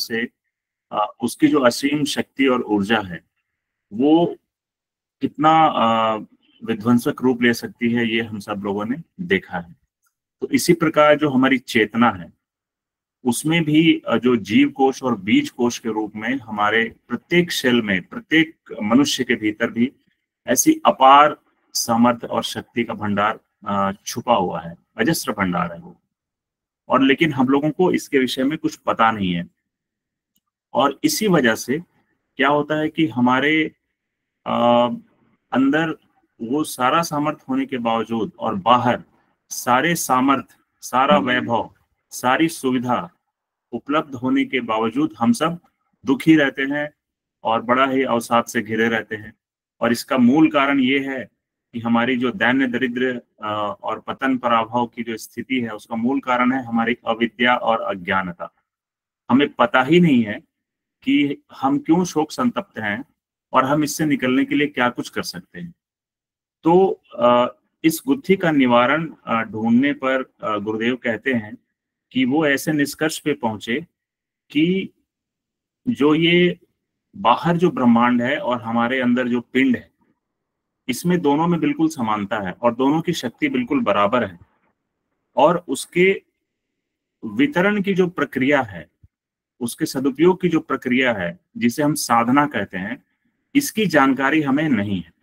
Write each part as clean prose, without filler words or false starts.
से उसकी जो असीम शक्ति और ऊर्जा है वो कितना विध्वंसक रूप ले सकती है, ये हम सब लोगों ने देखा है। तो इसी प्रकार जो हमारी चेतना है उसमें भी जो जीव कोश और बीज कोश के रूप में हमारे प्रत्येक सेल में, प्रत्येक मनुष्य के भीतर भी ऐसी अपार सामर्थ्य और शक्ति का भंडार छुपा हुआ है, अजस्र भंडार है वो। और लेकिन हम लोगों को इसके विषय में कुछ पता नहीं है। और इसी वजह से क्या होता है कि हमारे अंदर वो सारा सामर्थ्य होने के बावजूद और बाहर सारे सामर्थ्य, सारा वैभव, सारी सुविधा उपलब्ध होने के बावजूद हम सब दुखी रहते हैं और बड़ा ही अवसाद से घिरे रहते हैं। और इसका मूल कारण ये है कि हमारी जो दैन्य दरिद्र और पतन पराभव की जो स्थिति है उसका मूल कारण है हमारी अविद्या और अज्ञानता। हमें पता ही नहीं है कि हम क्यों शोक संतप्त हैं और हम इससे निकलने के लिए क्या कुछ कर सकते हैं। तो इस गुत्थी का निवारण ढूंढने पर गुरुदेव कहते हैं कि वो ऐसे निष्कर्ष पे पहुंचे कि जो ये बाहर जो ब्रह्मांड है और हमारे अंदर जो पिंड है, इसमें दोनों में बिल्कुल समानता है और दोनों की शक्ति बिल्कुल बराबर है। और उसके वितरण की जो प्रक्रिया है, उसके सदुपयोग की जो प्रक्रिया है, जिसे हम साधना कहते हैं, इसकी जानकारी हमें नहीं है।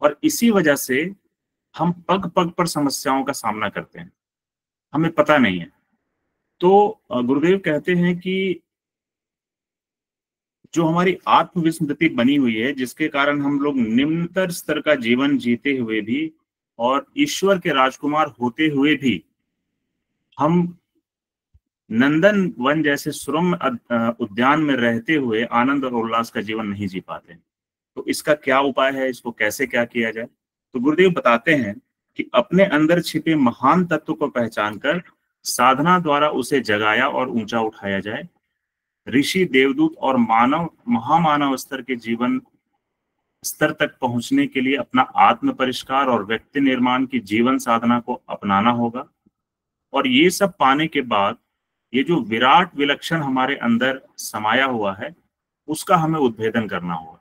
और इसी वजह से हम पग पग पर समस्याओं का सामना करते हैं, हमें पता नहीं है। तो गुरुदेव कहते हैं कि जो हमारी आत्मविस्मृति बनी हुई है, जिसके कारण हम लोग निम्नतर स्तर का जीवन जीते हुए भी और ईश्वर के राजकुमार होते हुए भी हम नंदन वन जैसे सुरम उद्यान में रहते हुए आनंद और उल्लास का जीवन नहीं जी पाते। तो इसका क्या उपाय है, इसको कैसे क्या किया जाए? तो गुरुदेव बताते हैं कि अपने अंदर छिपे महान तत्व को पहचान कर साधना द्वारा उसे जगाया और ऊंचा उठाया जाए। ऋषि, देवदूत और मानव, महामानव स्तर के जीवन स्तर तक पहुंचने के लिए अपना आत्म परिष्कार और व्यक्ति निर्माण की जीवन साधना को अपनाना होगा। और ये सब पाने के बाद ये जो विराट विलक्षण हमारे अंदर समाया हुआ है उसका हमें उद्भेदन करना होगा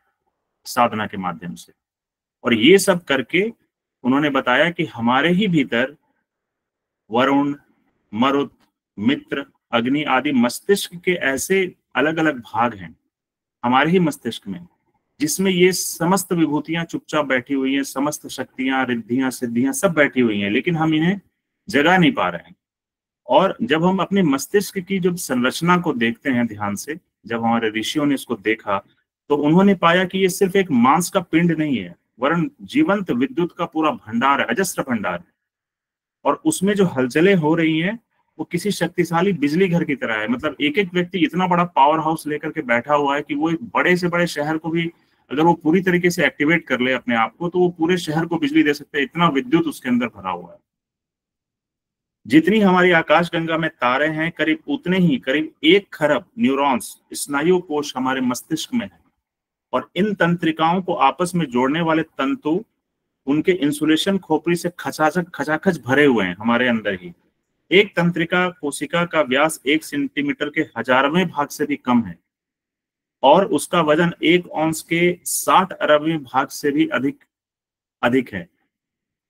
साधना के माध्यम से। और ये सब करके उन्होंने बताया कि हमारे ही भीतर वरुण, मरुत, मित्र, अग्नि आदि मस्तिष्क के ऐसे अलग अलग भाग हैं हमारे ही मस्तिष्क में, जिसमें ये समस्त विभूतियां चुपचाप बैठी हुई हैं, समस्त शक्तियां, रिद्धियां, सिद्धियां सब बैठी हुई हैं, लेकिन हम इन्हें जगा नहीं पा रहे हैं। और जब हम अपने मस्तिष्क की जब संरचना को देखते हैं ध्यान से, जब हमारे ऋषियों ने इसको देखा तो उन्होंने पाया कि ये सिर्फ एक मांस का पिंड नहीं है, वरन जीवंत विद्युत का पूरा भंडार है, अजस्र भंडार है। और उसमें जो हलचलें हो रही हैं वो किसी शक्तिशाली बिजली घर की तरह है। मतलब एक एक व्यक्ति इतना बड़ा पावर हाउस लेकर के बैठा हुआ है कि वो एक बड़े से बड़े शहर को भी अगर वो पूरी तरीके से एक्टिवेट कर ले अपने आप को, तो वो पूरे शहर को बिजली दे सकता है, इतना विद्युत उसके अंदर भरा हुआ है। जितनी हमारी आकाशगंगा में तारे हैं, करीब उतने ही, करीब 1 खरब न्यूरॉन्स, स्नायु कोश हमारे मस्तिष्क में है। और इन तंत्रिकाओं को आपस में जोड़ने वाले तंतु उनके इंसुलेशन खोपड़ी से खचाखच भरे हुए हैं हमारे अंदर ही। एक तंत्रिका कोशिका का व्यास 1 सेंटीमीटर के 1000वें भाग से भी कम है और उसका वजन 1 औंस के 60 अरबवें भाग से भी अधिक है।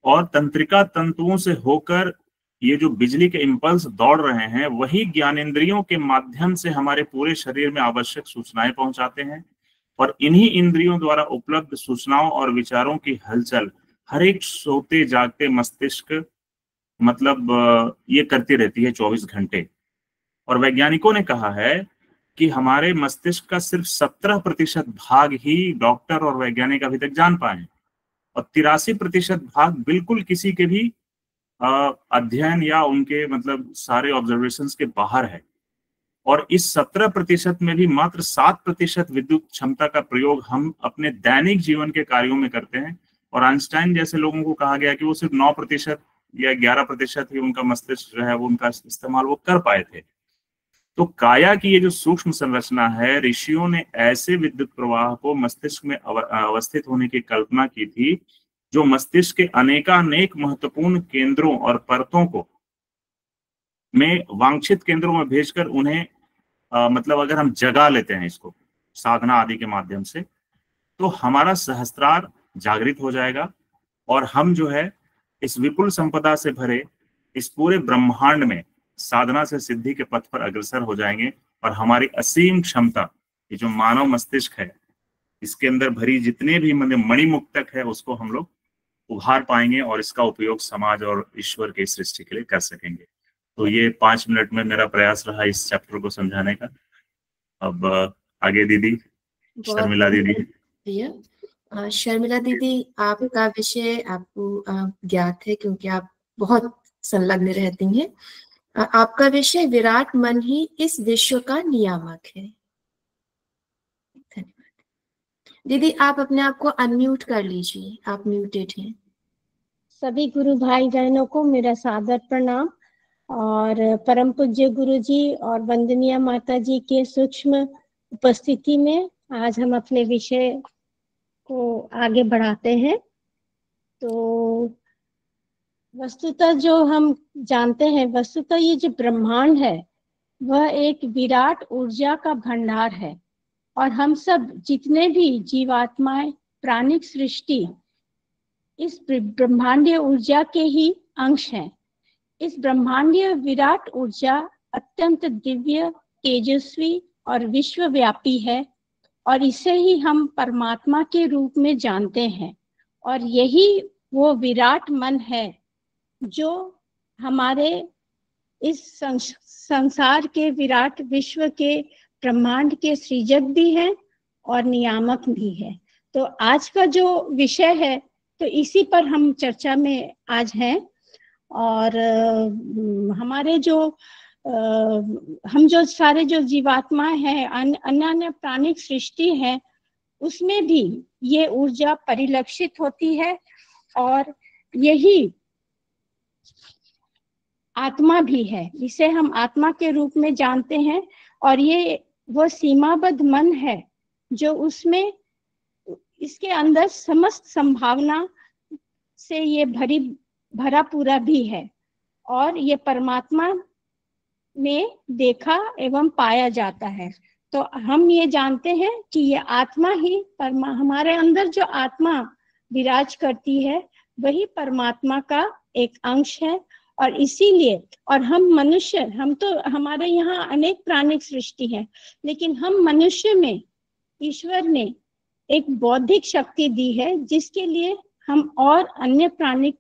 और तंत्रिका तंतुओं से होकर ये जो बिजली के इंपल्स दौड़ रहे हैं वही ज्ञानेंद्रियों के माध्यम से हमारे पूरे शरीर में आवश्यक सूचनाएं पहुंचाते हैं। और इन्हीं इंद्रियों द्वारा उपलब्ध सूचनाओं और विचारों की हलचल हर एक सोते जागते मस्तिष्क मतलब ये करती रहती है 24 घंटे। और वैज्ञानिकों ने कहा है कि हमारे मस्तिष्क का सिर्फ 17% भाग ही डॉक्टर और वैज्ञानिक अभी तक जान पाए, और 83% भाग बिल्कुल किसी के भी अध्ययन या उनके मतलब सारे ऑब्जर्वेशंस के बाहर है। और इस 17% में भी मात्र 7% विद्युत क्षमता का प्रयोग हम अपने दैनिक जीवन के कार्यों में करते हैं। और आइंस्टाइन जैसे लोगों को कहा गया कि वो सिर्फ 9% या 11% ही उनका मस्तिष्क जो है वो उनका इस्तेमाल वो कर पाए थे। तो काया की ये जो सूक्ष्म संरचना है, ऋषियों ने ऐसे विद्युत प्रवाह को मस्तिष्क में अवस्थित होने की कल्पना की थी जो मस्तिष्क के अनेकानेक महत्वपूर्ण केंद्रों और परतों को में वांछित केंद्रों में भेजकर उन्हें मतलब अगर हम जगा लेते हैं इसको साधना आदि के माध्यम से, तो हमारा सहस्त्रार जागृत हो जाएगा और हम जो है इस विपुल संपदा से भरे इस पूरे ब्रह्मांड में साधना से सिद्धि के पथ पर अग्रसर हो जाएंगे और हमारी असीम क्षमता, ये जो मानव मस्तिष्क है, इसके अंदर भरी जितने भी मणिमुक्तक है, उसको हम लोग उभार पाएंगे और इसका उपयोग समाज और ईश्वर की सृष्टि के लिए कर सकेंगे। तो ये 5 मिनट में मेरा प्रयास रहा इस चैप्टर को समझाने का। अब आगे दीदी शर्मिला दीदी। शर्मिला दीदी, आपका विषय आपको ज्ञात है क्योंकि आप बहुत संलग्न रहती हैं। आपका विषय विराट मन ही इस विश्व का नियामक है। धन्यवाद दीदी। आप अपने आप को अनम्यूट कर लीजिए, आप म्यूटेड हैं। सभी गुरु भाई बहनों को मेरा सादर प्रणाम और परम पूज्य गुरु जी और वंदनीय माता जी के सूक्ष्म उपस्थिति में आज हम अपने विषय को आगे बढ़ाते हैं। तो वस्तुतः जो हम जानते हैं, वस्तुतः ये जो ब्रह्मांड है वह एक विराट ऊर्जा का भंडार है और हम सब जितने भी जीवात्माएं, प्राणिक सृष्टि इस ब्रह्मांडीय ऊर्जा के ही अंश हैं। इस ब्रह्मांडीय विराट ऊर्जा अत्यंत दिव्य, तेजस्वी और विश्वव्यापी है और इसे ही हम परमात्मा के रूप में जानते हैं। और यही वो विराट मन है जो हमारे इस संसार के, विराट विश्व के, ब्रह्मांड के सृजक भी है और नियामक भी है। तो आज का जो विषय है तो इसी पर हम चर्चा में आज हैं। और हमारे जो हम जो सारे जो जीवात्माएं हैं, अन्य प्राणिक सृष्टि है, उसमें भी ये ऊर्जा परिलक्षित होती है और यही आत्मा भी है, इसे हम आत्मा के रूप में जानते हैं। और ये वो सीमाबद्ध मन है जो उसमें, इसके अंदर समस्त संभावना से ये भरा पूरा भी है और ये परमात्मा में देखा एवं पाया जाता है। तो हम ये जानते हैं कि ये आत्मा ही हमारे अंदर जो आत्मा विराज करती है वही परमात्मा का एक अंश है। और इसीलिए, और हम मनुष्य, हम तो, हमारे यहाँ अनेक प्राणिक सृष्टि है, लेकिन हम मनुष्य में ईश्वर ने एक बौद्धिक शक्ति दी है जिसके लिए हम और अन्य प्राणिक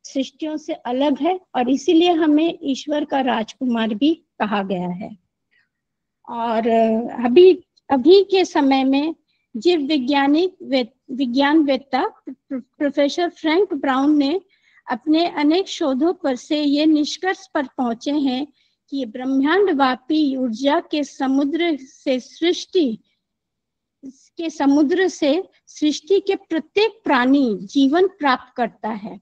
सृष्टियों से अलग है और इसीलिए हमें ईश्वर का राजकुमार भी कहा गया है। और अभी के समय में जीव विज्ञानवेत्ता प्रोफेसर फ्रैंक ब्राउन ने अपने अनेक शोधों पर से ये निष्कर्ष पर पहुंचे हैं कि ब्रह्मांड व्यापी ऊर्जा के समुद्र से सृष्टि के प्रत्येक प्राणी जीवन प्राप्त करता है।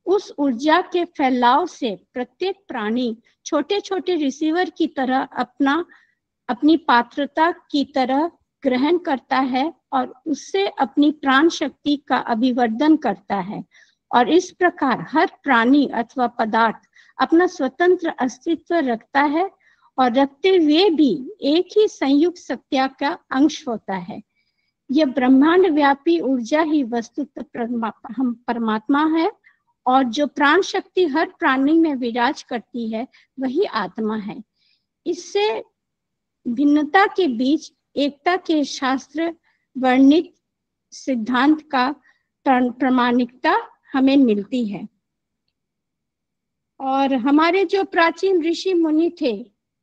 उस ऊर्जा के फैलाव से प्रत्येक प्राणी छोटे छोटे रिसीवर की तरह अपनी पात्रता की तरह ग्रहण करता है और उससे अपनी प्राण शक्ति का अभिवर्धन करता है। और इस प्रकार हर प्राणी अथवा पदार्थ अपना स्वतंत्र अस्तित्व रखता है और रखते हुए भी एक ही संयुक्त सत्ता का अंश होता है। यह ब्रह्मांड व्यापी ऊर्जा ही वस्तुतः हम परमात्मा है और जो प्राण शक्ति हर प्राणी में विराज करती है वही आत्मा है। इससे भिन्नता के बीच एकता के शास्त्र वर्णित सिद्धांत का प्रामाणिकता हमें मिलती है। और हमारे जो प्राचीन ऋषि मुनि थे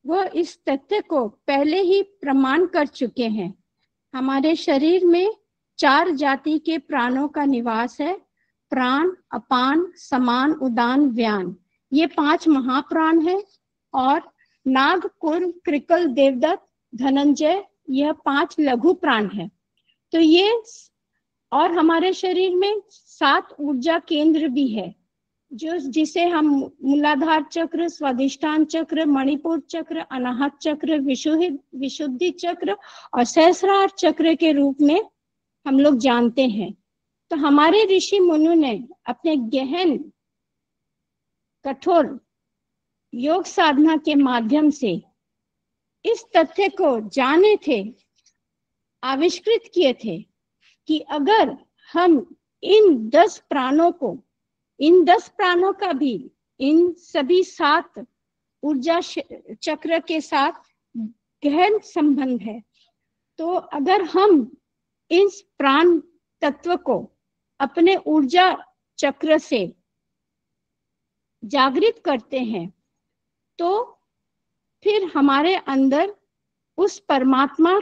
वह इस तथ्य को पहले ही प्रमाण कर चुके हैं। हमारे शरीर में 4 जाति के प्राणों का निवास है। प्राण, अपान, समान, उदान, व्यान, ये 5 महाप्राण है। और नाग, कुर्म, कृकल, देवदत्त, धनंजय, यह 5 लघु प्राण है। तो ये, और हमारे शरीर में 7 ऊर्जा केंद्र भी है जिसे हम मूलाधार चक्र, स्वादिष्ठान चक्र, मणिपुर चक्र, अनाहत चक्र, विशुद्धि चक्र और सहस्रार चक्र के रूप में हम लोग जानते हैं। तो हमारे ऋषि मुनि ने अपने गहन कठोर योग साधना के माध्यम से इस तथ्य को जाने थे, आविष्कृत किए थे कि अगर हम इन 10 प्राणों को, इन 10 प्राणों का भी इन सभी 7 ऊर्जा चक्र के साथ गहन संबंध है, तो अगर हम इस प्राण तत्व को अपने ऊर्जा चक्र से जागृत करते हैं, तो फिर हमारे अंदर उस परमात्मा,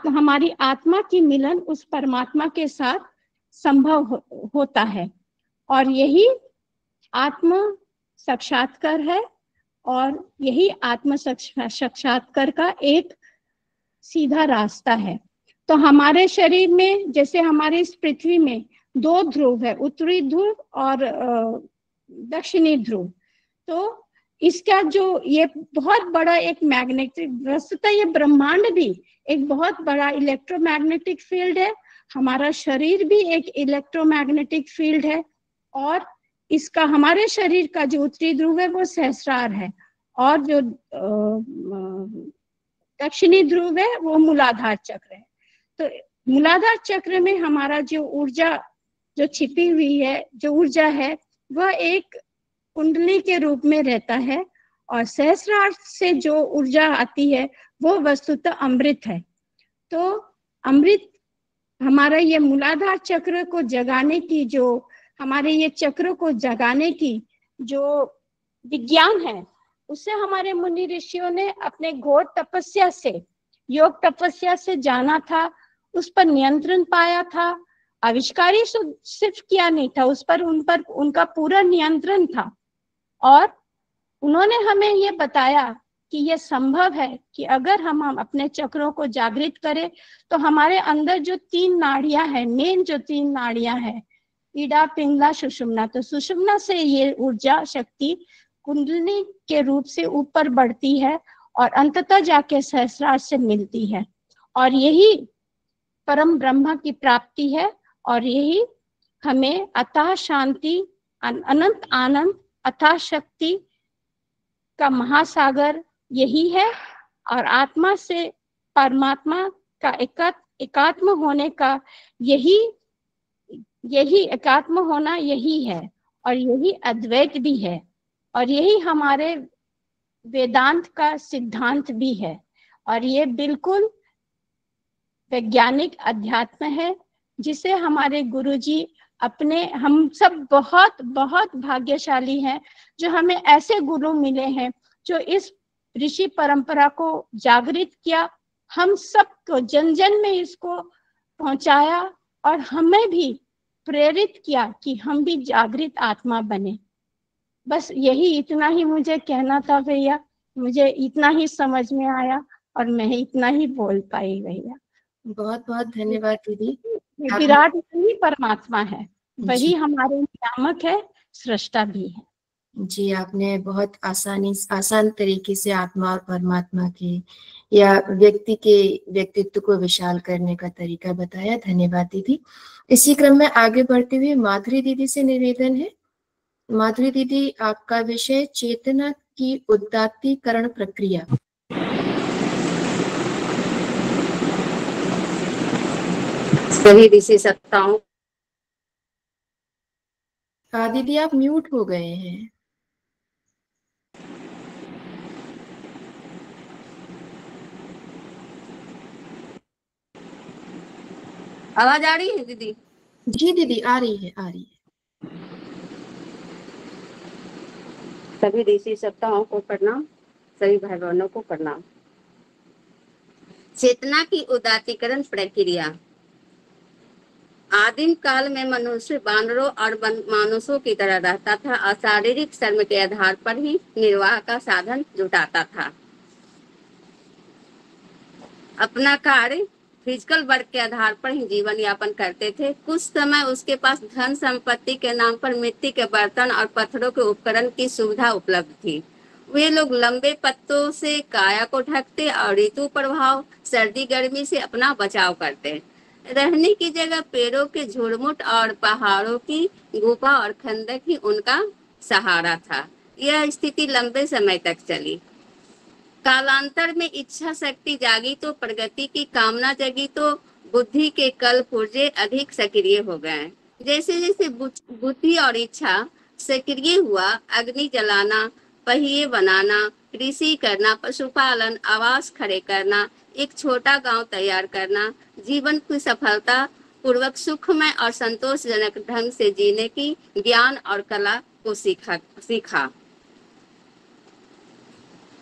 हमारी आत्मा की मिलन उस परमात्मा के साथ संभव होता है। और यही आत्म साक्षात्कार है, और यही आत्म साक्षात्कार का एक सीधा रास्ता है। तो हमारे शरीर में, जैसे हमारे इस पृथ्वी में 2 ध्रुव है, उत्तरी ध्रुव और दक्षिणी ध्रुव। तो इसका जो ये बहुत बड़ा एक मैग्नेटिक, वस्तुतः ये ब्रह्मांड भी एक बहुत बड़ा इलेक्ट्रोमैग्नेटिक फील्ड है, हमारा शरीर भी एक इलेक्ट्रोमैग्नेटिक फील्ड है, और इसका हमारे शरीर का जो उत्तरी ध्रुव है वो सहस्रार है, और जो दक्षिणी ध्रुव है वो मूलाधार चक्र है। तो मूलाधार चक्र में हमारा जो ऊर्जा जो छिपी हुई है, जो ऊर्जा है, वह एक कुंडली के रूप में रहता है, और सहस्रार से जो ऊर्जा आती है वो वस्तुतः अमृत है। तो अमृत हमारा ये मूलाधार चक्र को जगाने की, जो हमारे ये चक्र को जगाने की जो विज्ञान है, उससे हमारे मुनि ऋषियों ने अपने घोर तपस्या से, योग तपस्या से जाना था, उस पर नियंत्रण पाया था। आविष्कारी सिर्फ किया नहीं था, उस पर उनका पूरा नियंत्रण था, और उन्होंने हमें ये बताया कि ये संभव है कि अगर हम अपने चक्रों को जागृत करें, तो हमारे अंदर जो 3 नाड़ियां हैं, मेन जो 3 नाड़ियां हैं, ईडा, पिंगला, सुषुम्ना, तो सुषुम्ना से ये ऊर्जा शक्ति कुंडलिनी के रूप से ऊपर बढ़ती है और अंततः जाके सहस्रार से मिलती है, और यही परम ब्रह्म की प्राप्ति है, और यही हमें अतः शांति, अनंत आनंद, अतः शक्ति का महासागर यही है, और आत्मा से परमात्मा का एकात्म होने का यही एकात्म होना यही है, और यही अद्वैत भी है, और यही हमारे वेदांत का सिद्धांत भी है, और ये बिल्कुल वैज्ञानिक अध्यात्म है, जिसे हमारे गुरुजी अपने, हम सब बहुत बहुत भाग्यशाली हैं जो हमें ऐसे गुरु मिले हैं जो इस ऋषि परंपरा को जागृत किया, हम सबको जन जन में इसको पहुंचाया, और हमें भी प्रेरित किया कि हम भी जागृत आत्मा बने। बस यही, इतना ही मुझे कहना था भैया, मुझे इतना ही समझ में आया, और मैं इतना ही बोल पाई भैया। बहुत बहुत धन्यवाद दीदी। विराट ही परमात्मा है, वही हमारे नियामक है, सृष्टा भी है। जी, आपने बहुत आसान तरीके से आत्मा और परमात्मा के या व्यक्ति के व्यक्तित्व को विशाल करने का तरीका बताया। धन्यवाद दीदी। इसी क्रम में आगे बढ़ते हुए माधुरी दीदी से निवेदन है। माधुरी दीदी, आपका विषय चेतना की उदात्तीकरण प्रक्रिया। सभी ऋषि सत्ताओं। दीदी आप म्यूट हो गए हैं। आवाज आ रही है दीदी? जी दीदी आ रही है, आ रही है। सभी ऋषि सत्ताओं को प्रणाम, सभी भाई बहनों को प्रणाम। चेतना की उदात्तीकरण प्रक्रिया। आदिम काल में मनुष्य बानरों और मानुषों की तरह रहता था और शारीरिक श्रम के आधार पर ही निर्वाह का साधन जुटाता था। अपना कार्य फिजिकल वर्क के आधार पर ही जीवन यापन करते थे। कुछ समय उसके पास धन संपत्ति के नाम पर मिट्टी के बर्तन और पत्थरों के उपकरण की सुविधा उपलब्ध थी। वे लोग लंबे पत्तों से काया को ढकते और ऋतु प्रभाव, सर्दी गर्मी से अपना बचाव करते। रहने की जगह पेड़ों के झुरमुट और पहाड़ों की गुफा और खंदक ही उनका सहारा था। यह स्थिति लंबे समय तक चली। कालांतर में इच्छा शक्ति जागी तो प्रगति की कामना जगी तो बुद्धि के कल पुर्जे अधिक सक्रिय हो गए। जैसे जैसे बुद्धि और इच्छा सक्रिय हुआ, अग्नि जलाना, पहिए बनाना, कृषि करना, पशुपालन, आवास खड़े करना, एक छोटा गांव तैयार करना, जीवन की सफलता पूर्वक सुखमय और संतोषजनक ढंग से जीने की ज्ञान और कला को सीखा।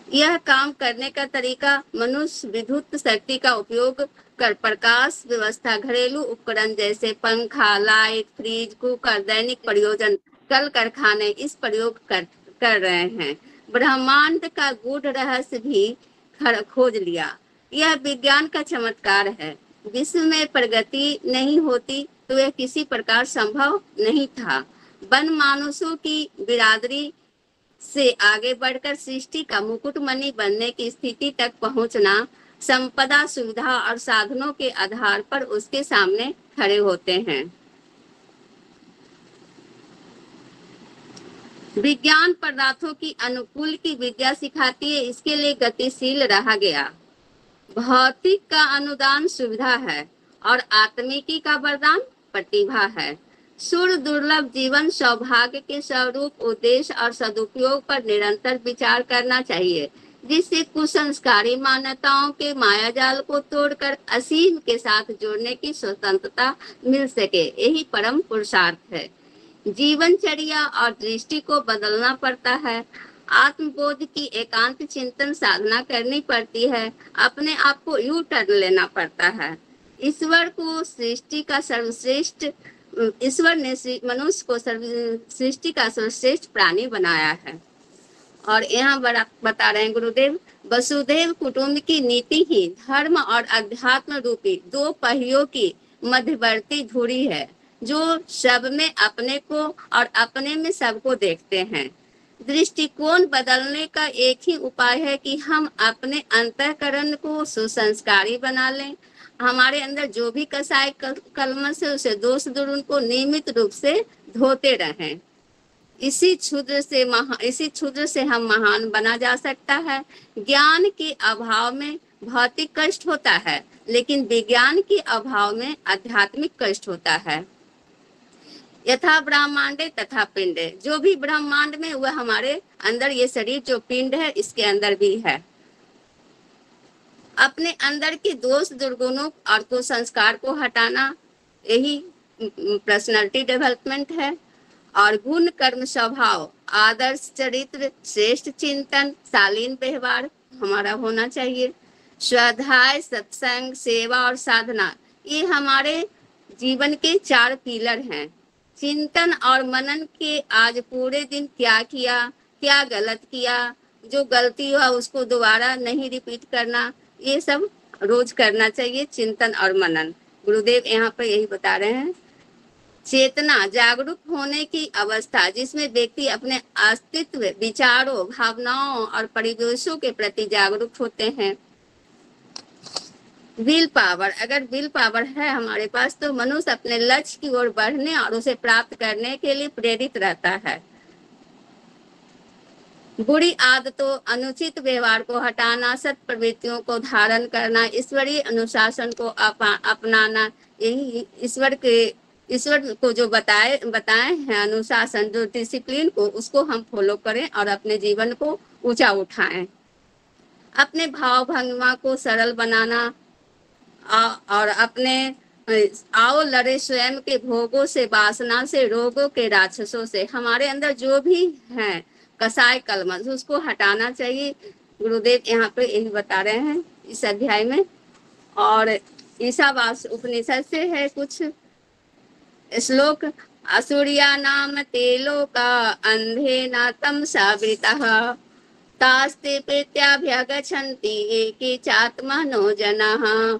यह काम करने का तरीका मनुष्य विद्युत शक्ति का उपयोग कर प्रकाश व्यवस्था, घरेलू उपकरण जैसे पंखा, लाइट, फ्रिज, कुकर, दैनिक प्रयोजन, कल कारखाने इस प्रयोग कर रहे हैं। ब्रह्मांड का गूढ़ रहस्य भी खोज लिया। यह विज्ञान का चमत्कार है। विश्व में प्रगति नहीं होती तो यह किसी प्रकार संभव नहीं था। वन मानुषों की बिरादरी से आगे बढ़कर सृष्टि का मुकुटमणि बनने की स्थिति तक पहुंचना संपदा, सुविधा और साधनों के आधार पर उसके सामने खड़े होते हैं। विज्ञान पदार्थों की अनुकूल की विद्या सिखाती है, इसके लिए गतिशील रहा गया। भौतिक का अनुदान सुविधा है और आत्मिकी का वरदान प्रतिभा है। सुर दुर्लभ जीवन सौभाग्य के स्वरूप उद्देश्य और सदुपयोग पर निरंतर विचार करना चाहिए, जिससे कुसंस्कारी मान्यताओं के मायाजाल को तोड़कर असीम के साथ जोड़ने की स्वतंत्रता मिल सके। यही परम पुरुषार्थ है। जीवनचर्या और दृष्टि को बदलना पड़ता है। आत्मबोध की एकांत चिंतन साधना करनी पड़ती है। अपने आप को यू टर्न लेना पड़ता है। ईश्वर ने मनुष्य को सृष्टि का सर्वश्रेष्ठ प्राणी बनाया है। और यहाँ बता रहे हैं गुरुदेव, वसुधैव कुटुंब की नीति ही धर्म और अध्यात्म रूपी दो पहियों की मध्यवर्ती धुरी है, जो सब में अपने को और अपने में सबको देखते हैं। दृष्टिकोण बदलने का एक ही उपाय है कि हम अपने अंतःकरण को सुसंस्कारी बना लें। हमारे अंदर जो भी कसाय कलमश है उसे दोष दुरुन को नियमित रूप से धोते रहें। इसी क्षुद्र से हम महान बना जा सकता है। ज्ञान के अभाव में भौतिक कष्ट होता है, लेकिन विज्ञान के अभाव में आध्यात्मिक कष्ट होता है। यथा ब्रह्मांडे तथा पिंडे, जो भी ब्रह्मांड में वह हमारे अंदर ये शरीर जो पिंड है इसके अंदर भी है। अपने अंदर के दोष दुर्गुणों और कुसंस्कार को हटाना, यही पर्सनालिटी डेवलपमेंट है। और गुण, कर्म, स्वभाव, आदर्श चरित्र, श्रेष्ठ चिंतन, शालीन व्यवहार हमारा होना चाहिए। स्वाध्याय, सत्संग, सेवा और साधना, ये हमारे जीवन के 4 पिलर हैं। चिंतन और मनन के आज पूरे दिन क्या किया, क्या गलत किया, जो गलती हुआ उसको दोबारा नहीं रिपीट करना, ये सब रोज करना चाहिए। चिंतन और मनन गुरुदेव यहाँ पर यही बता रहे हैं। चेतना, जागरूक होने की अवस्था जिसमें व्यक्ति अपने अस्तित्व, विचारों, भावनाओं और परिवेशों के प्रति जागरूक होते हैं। विल पावर, अगर विल पावर है हमारे पास तो मनुष्य अपने लक्ष्य की ओर बढ़ने और उसे प्राप्त करने के लिए प्रेरित रहता है। बुरी आदतों, अनुचित व्यवहार को हटाना, सत प्रवृत्तियों को धारण करना, ईश्वरीय अनुशासन को अपनाना, यही ईश्वर को जो बताए हैं अनुशासन, जो डिसिप्लिन को, उसको हम फॉलो करें और अपने जीवन को ऊंचा उठाएं। अपने भाव भंगिमा को सरल बनाना और अपने आओ लड़े स्वयं के भोगों से, वासना से, रोगों के राक्षसों से। हमारे अंदर जो भी हैं कसाय कलमश, उसको हटाना चाहिए। गुरुदेव यहाँ पे यही बता रहे हैं इस अध्याय में। और ईशावास उपनिषद से है कुछ श्लोक। असुरिया नाम ते लोका अंधे न तम सावृतः तास्ते प्रीत्याभ्यगच्छन्ति एके चात्मनो जनाः।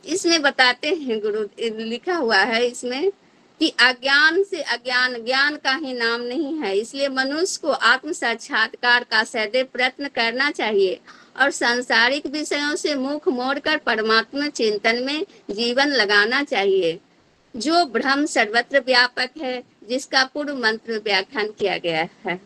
इसमें बताते हैं, गुरु लिखा हुआ है इसमें कि अज्ञान से अज्ञान, ज्ञान का ही नाम नहीं है। इसलिए मनुष्य को आत्म साक्षात्कार का सदैव प्रयत्न करना चाहिए और सांसारिक विषयों से मुख मोड़कर परमात्मा चिंतन में जीवन लगाना चाहिए। जो ब्रह्म सर्वत्र व्यापक है, जिसका पूर्व मंत्र व्याख्यान किया गया है।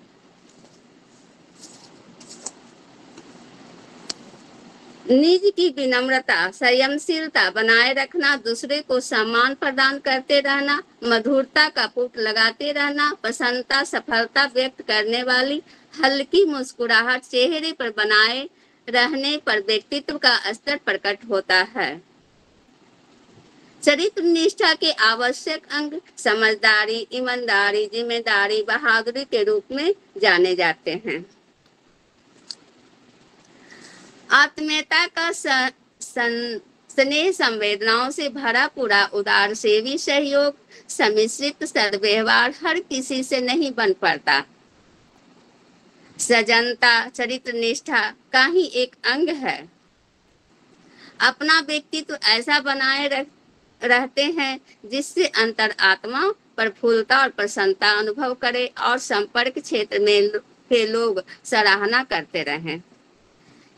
निज की विनम्रता, संयमशीलता बनाए रखना, दूसरे को सम्मान प्रदान करते रहना, मधुरता का पुट लगाते रहना, प्रसन्नता सफलता व्यक्त करने वाली हल्की मुस्कुराहट चेहरे पर बनाए रहने पर व्यक्तित्व का स्तर प्रकट होता है। चरित्र निष्ठा के आवश्यक अंग समझदारी, ईमानदारी, जिम्मेदारी, बहादुरी के रूप में जाने जाते हैं। आत्मीयता का स्नेह संवेदनाओं से भरा पूरा उदार सेवी सहयोग, सम्मिश्रित सद्व्यवहार हर किसी से नहीं बन पड़ता। सजनता चरित्र निष्ठा का ही एक अंग है। अपना व्यक्तित्व ऐसा बनाए रहते हैं जिससे अंतर आत्मा प्रफुल्लता और प्रसन्नता अनुभव करे और संपर्क क्षेत्र में के लोग सराहना करते रहें।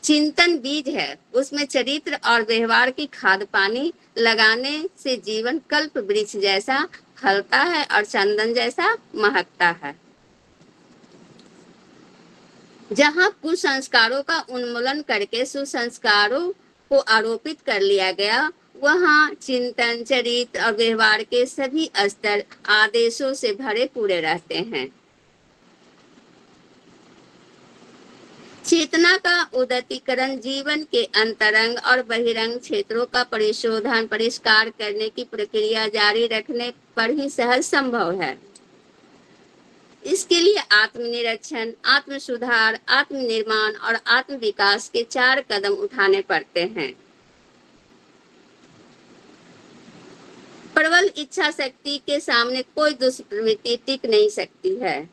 चिंतन बीज है, उसमें चरित्र और व्यवहार की खाद पानी लगाने से जीवन कल्प वृक्ष जैसा फलता है और चंदन जैसा महकता है। जहाँ कुसंस्कारों का उन्मूलन करके सुसंस्कारों को आरोपित कर लिया गया, वहाँ चिंतन, चरित्र और व्यवहार के सभी स्तर आदेशों से भरे पूरे रहते हैं। चेतना का उदात्तीकरण जीवन के अंतरंग और बहिरंग क्षेत्रों का परिशोधन परिष्कार करने की प्रक्रिया जारी रखने पर ही सहज संभव है। इसके लिए आत्मनिरीक्षण, आत्म सुधार, आत्मनिर्माण और आत्म विकास के 4 कदम उठाने पड़ते हैं। प्रबल इच्छा शक्ति के सामने कोई दुष्प्रवृत्ति टिक नहीं सकती है।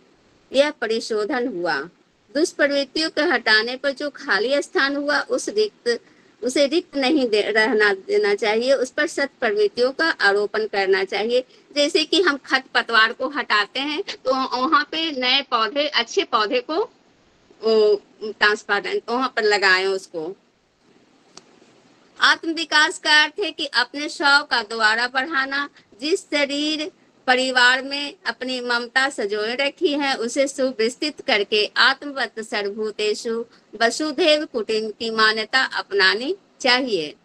यह परिशोधन हुआ। दुष्प्रवृत्तियों को हटाने पर जो खाली स्थान हुआ उसे रिक्त नहीं रहना देना चाहिए, उस पर सत प्रवृत्तियों का आरोपण करना चाहिए। जैसे कि हम खर पतवार को हटाते हैं तो वहां पे नए पौधे, अच्छे पौधे को ट्रांसप्लांट वहां पर लगाएं उसको। आत्म विकास का अर्थ है कि अपने स्वभाव का दोबारा बढ़ाना। जिस शरीर परिवार में अपनी ममता सजोए रखी है उसे सुविस्तृत करके आत्मवत सर्वभूतेषु वसुधैव कुटुम्बकम् की मान्यता अपनानी चाहिए।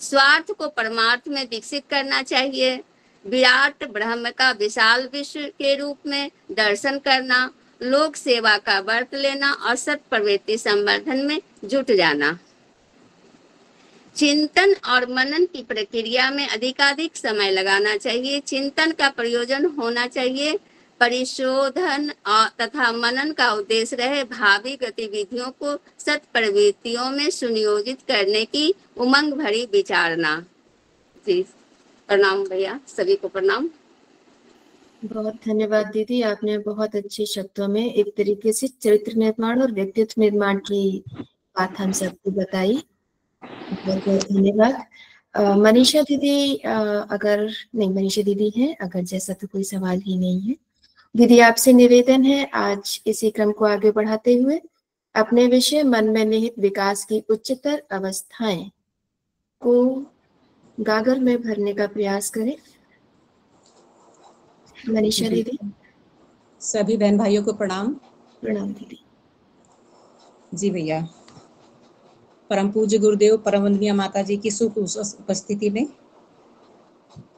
स्वार्थ को परमार्थ में विकसित करना चाहिए। विराट ब्रह्म का विशाल विश्व के रूप में दर्शन करना, लोक सेवा का व्रत लेना और सत प्रवृत्ति संवर्धन में जुट जाना। चिंतन और मनन की प्रक्रिया में अधिकाधिक समय लगाना चाहिए। चिंतन का प्रयोजन होना चाहिए परिशोधन और तथा मनन का उद्देश्य रहे भावी गतिविधियों को सत प्रवृत्तियों में सुनियोजित करने की उमंग भरी विचारना। जी प्रणाम भैया, सभी को प्रणाम। बहुत धन्यवाद दीदी, आपने बहुत अच्छे शब्दों में एक तरीके से चरित्र निर्माण और व्यक्तित्व निर्माण की बात हम सबको बताई। बहुत बहुत धन्यवाद। मनीषा दीदी अगर नहीं, मनीषा दीदी हैं, अगर जैसा तो कोई सवाल ही नहीं है। दीदी आपसे निवेदन है, आज इसी क्रम को आगे बढ़ाते हुए अपने विषय मन में निहित विकास की उच्चतर अवस्थाएं को गागर में भरने का प्रयास करें। मनीषा दीदी। सभी बहन भाइयों को प्रणाम। प्रणाम दीदी। जी भैया, परम पूज्य गुरुदेव परम वंदनीय माता जी की सुख उपस्थिति में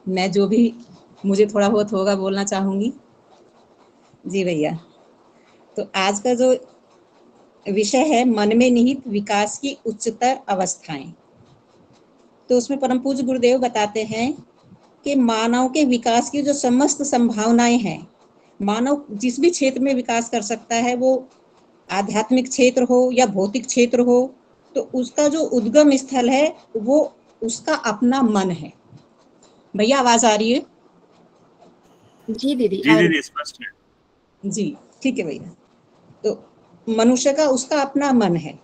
मैं जो भी मुझे थोड़ा बहुत होगा बोलना चाहूंगी। जी भैया, तो आज का जो विषय है मन में निहित विकास की उच्चतर अवस्थाएं, तो उसमें परम पूज्य गुरुदेव बताते हैं कि मानव के विकास की जो समस्त संभावनाएं हैं, मानव जिस भी क्षेत्र में विकास कर सकता है, वो आध्यात्मिक क्षेत्र हो या भौतिक क्षेत्र हो, तो उसका जो उद्गम स्थल है वो उसका अपना मन है। भैया आवाज आ रही है? जी दीदी। जी दीदी स्पष्ट है। जी ठीक है भैया। तो मनुष्य का उसका अपना मन है।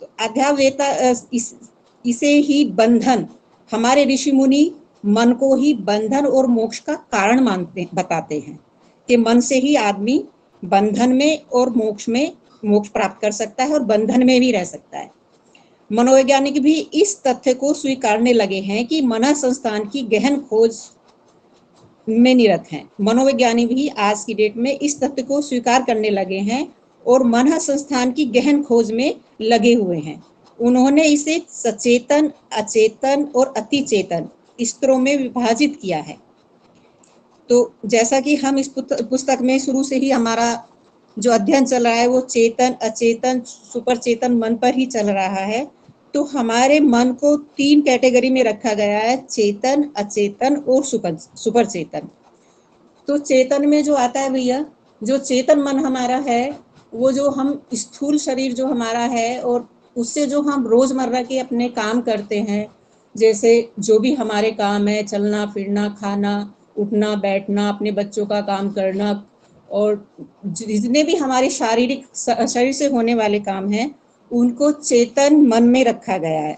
तो अध्यात्मवेता इसे ही बंधन, हमारे ऋषि मुनि मन को ही बंधन और मोक्ष का कारण बताते हैं कि मन से ही आदमी बंधन में और मोक्ष प्राप्त कर सकता है और बंधन में भी रह सकता है। मनोवैज्ञानिक भी इस तथ्य को स्वीकारने लगे हैं कि मन संस्थान की गहन खोज में निरत हैं। मनोवैज्ञानिक भी आज की डेट में इस तथ्य को स्वीकार करने लगे हैं और मन संस्थान की गहन खोज में लगे हुए हैं। उन्होंने इसे सचेतन, अचेतन और अति चेतन स्तरों में विभाजित किया है। तो जैसा कि हम इस पुस्तक में शुरू से ही हमारा जो अध्ययन चल रहा है वो चेतन, अचेतन, सुपर चेतन मन पर ही चल रहा है। तो हमारे मन को 3 कैटेगरी में रखा गया है, चेतन, अचेतन और सुपर चेतन। तो चेतन में जो आता है भैया, जो चेतन मन हमारा है वो जो हम स्थूल शरीर जो हमारा है और उससे जो हम रोजमर्रा के अपने काम करते हैं, जैसे जो भी हमारे काम है, चलना फिरना, खाना, उठना बैठना, अपने बच्चों का काम करना और जितने भी हमारे शारीरिक शरीर से होने वाले काम हैं उनको चेतन मन में रखा गया है,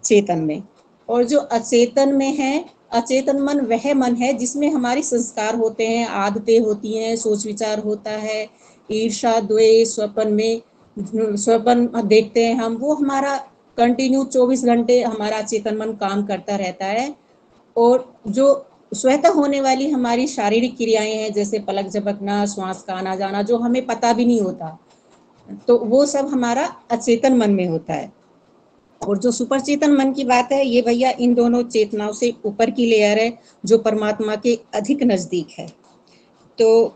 चेतन में। और जो अचेतन में है, अचेतन मन वह मन है जिसमें हमारे संस्कार होते हैं, आदतें होती हैं, सोच विचार होता है, ईर्षा द्वेष, स्वप्न देखते हैं हम, वो हमारा कंटिन्यू 24 घंटे हमारा चेतन मन काम करता रहता है। और जो स्वतः होने वाली हमारी शारीरिक क्रियाएं हैं, जैसे पलक झपकना, श्वास का आना जाना, जो हमें पता भी नहीं होता, तो वो सब हमारा अचेतन मन में होता है। और जो सुपर चेतन मन की बात है, ये भैया इन दोनों चेतनाओं से ऊपर की लेयर है, जो परमात्मा के अधिक नजदीक है। तो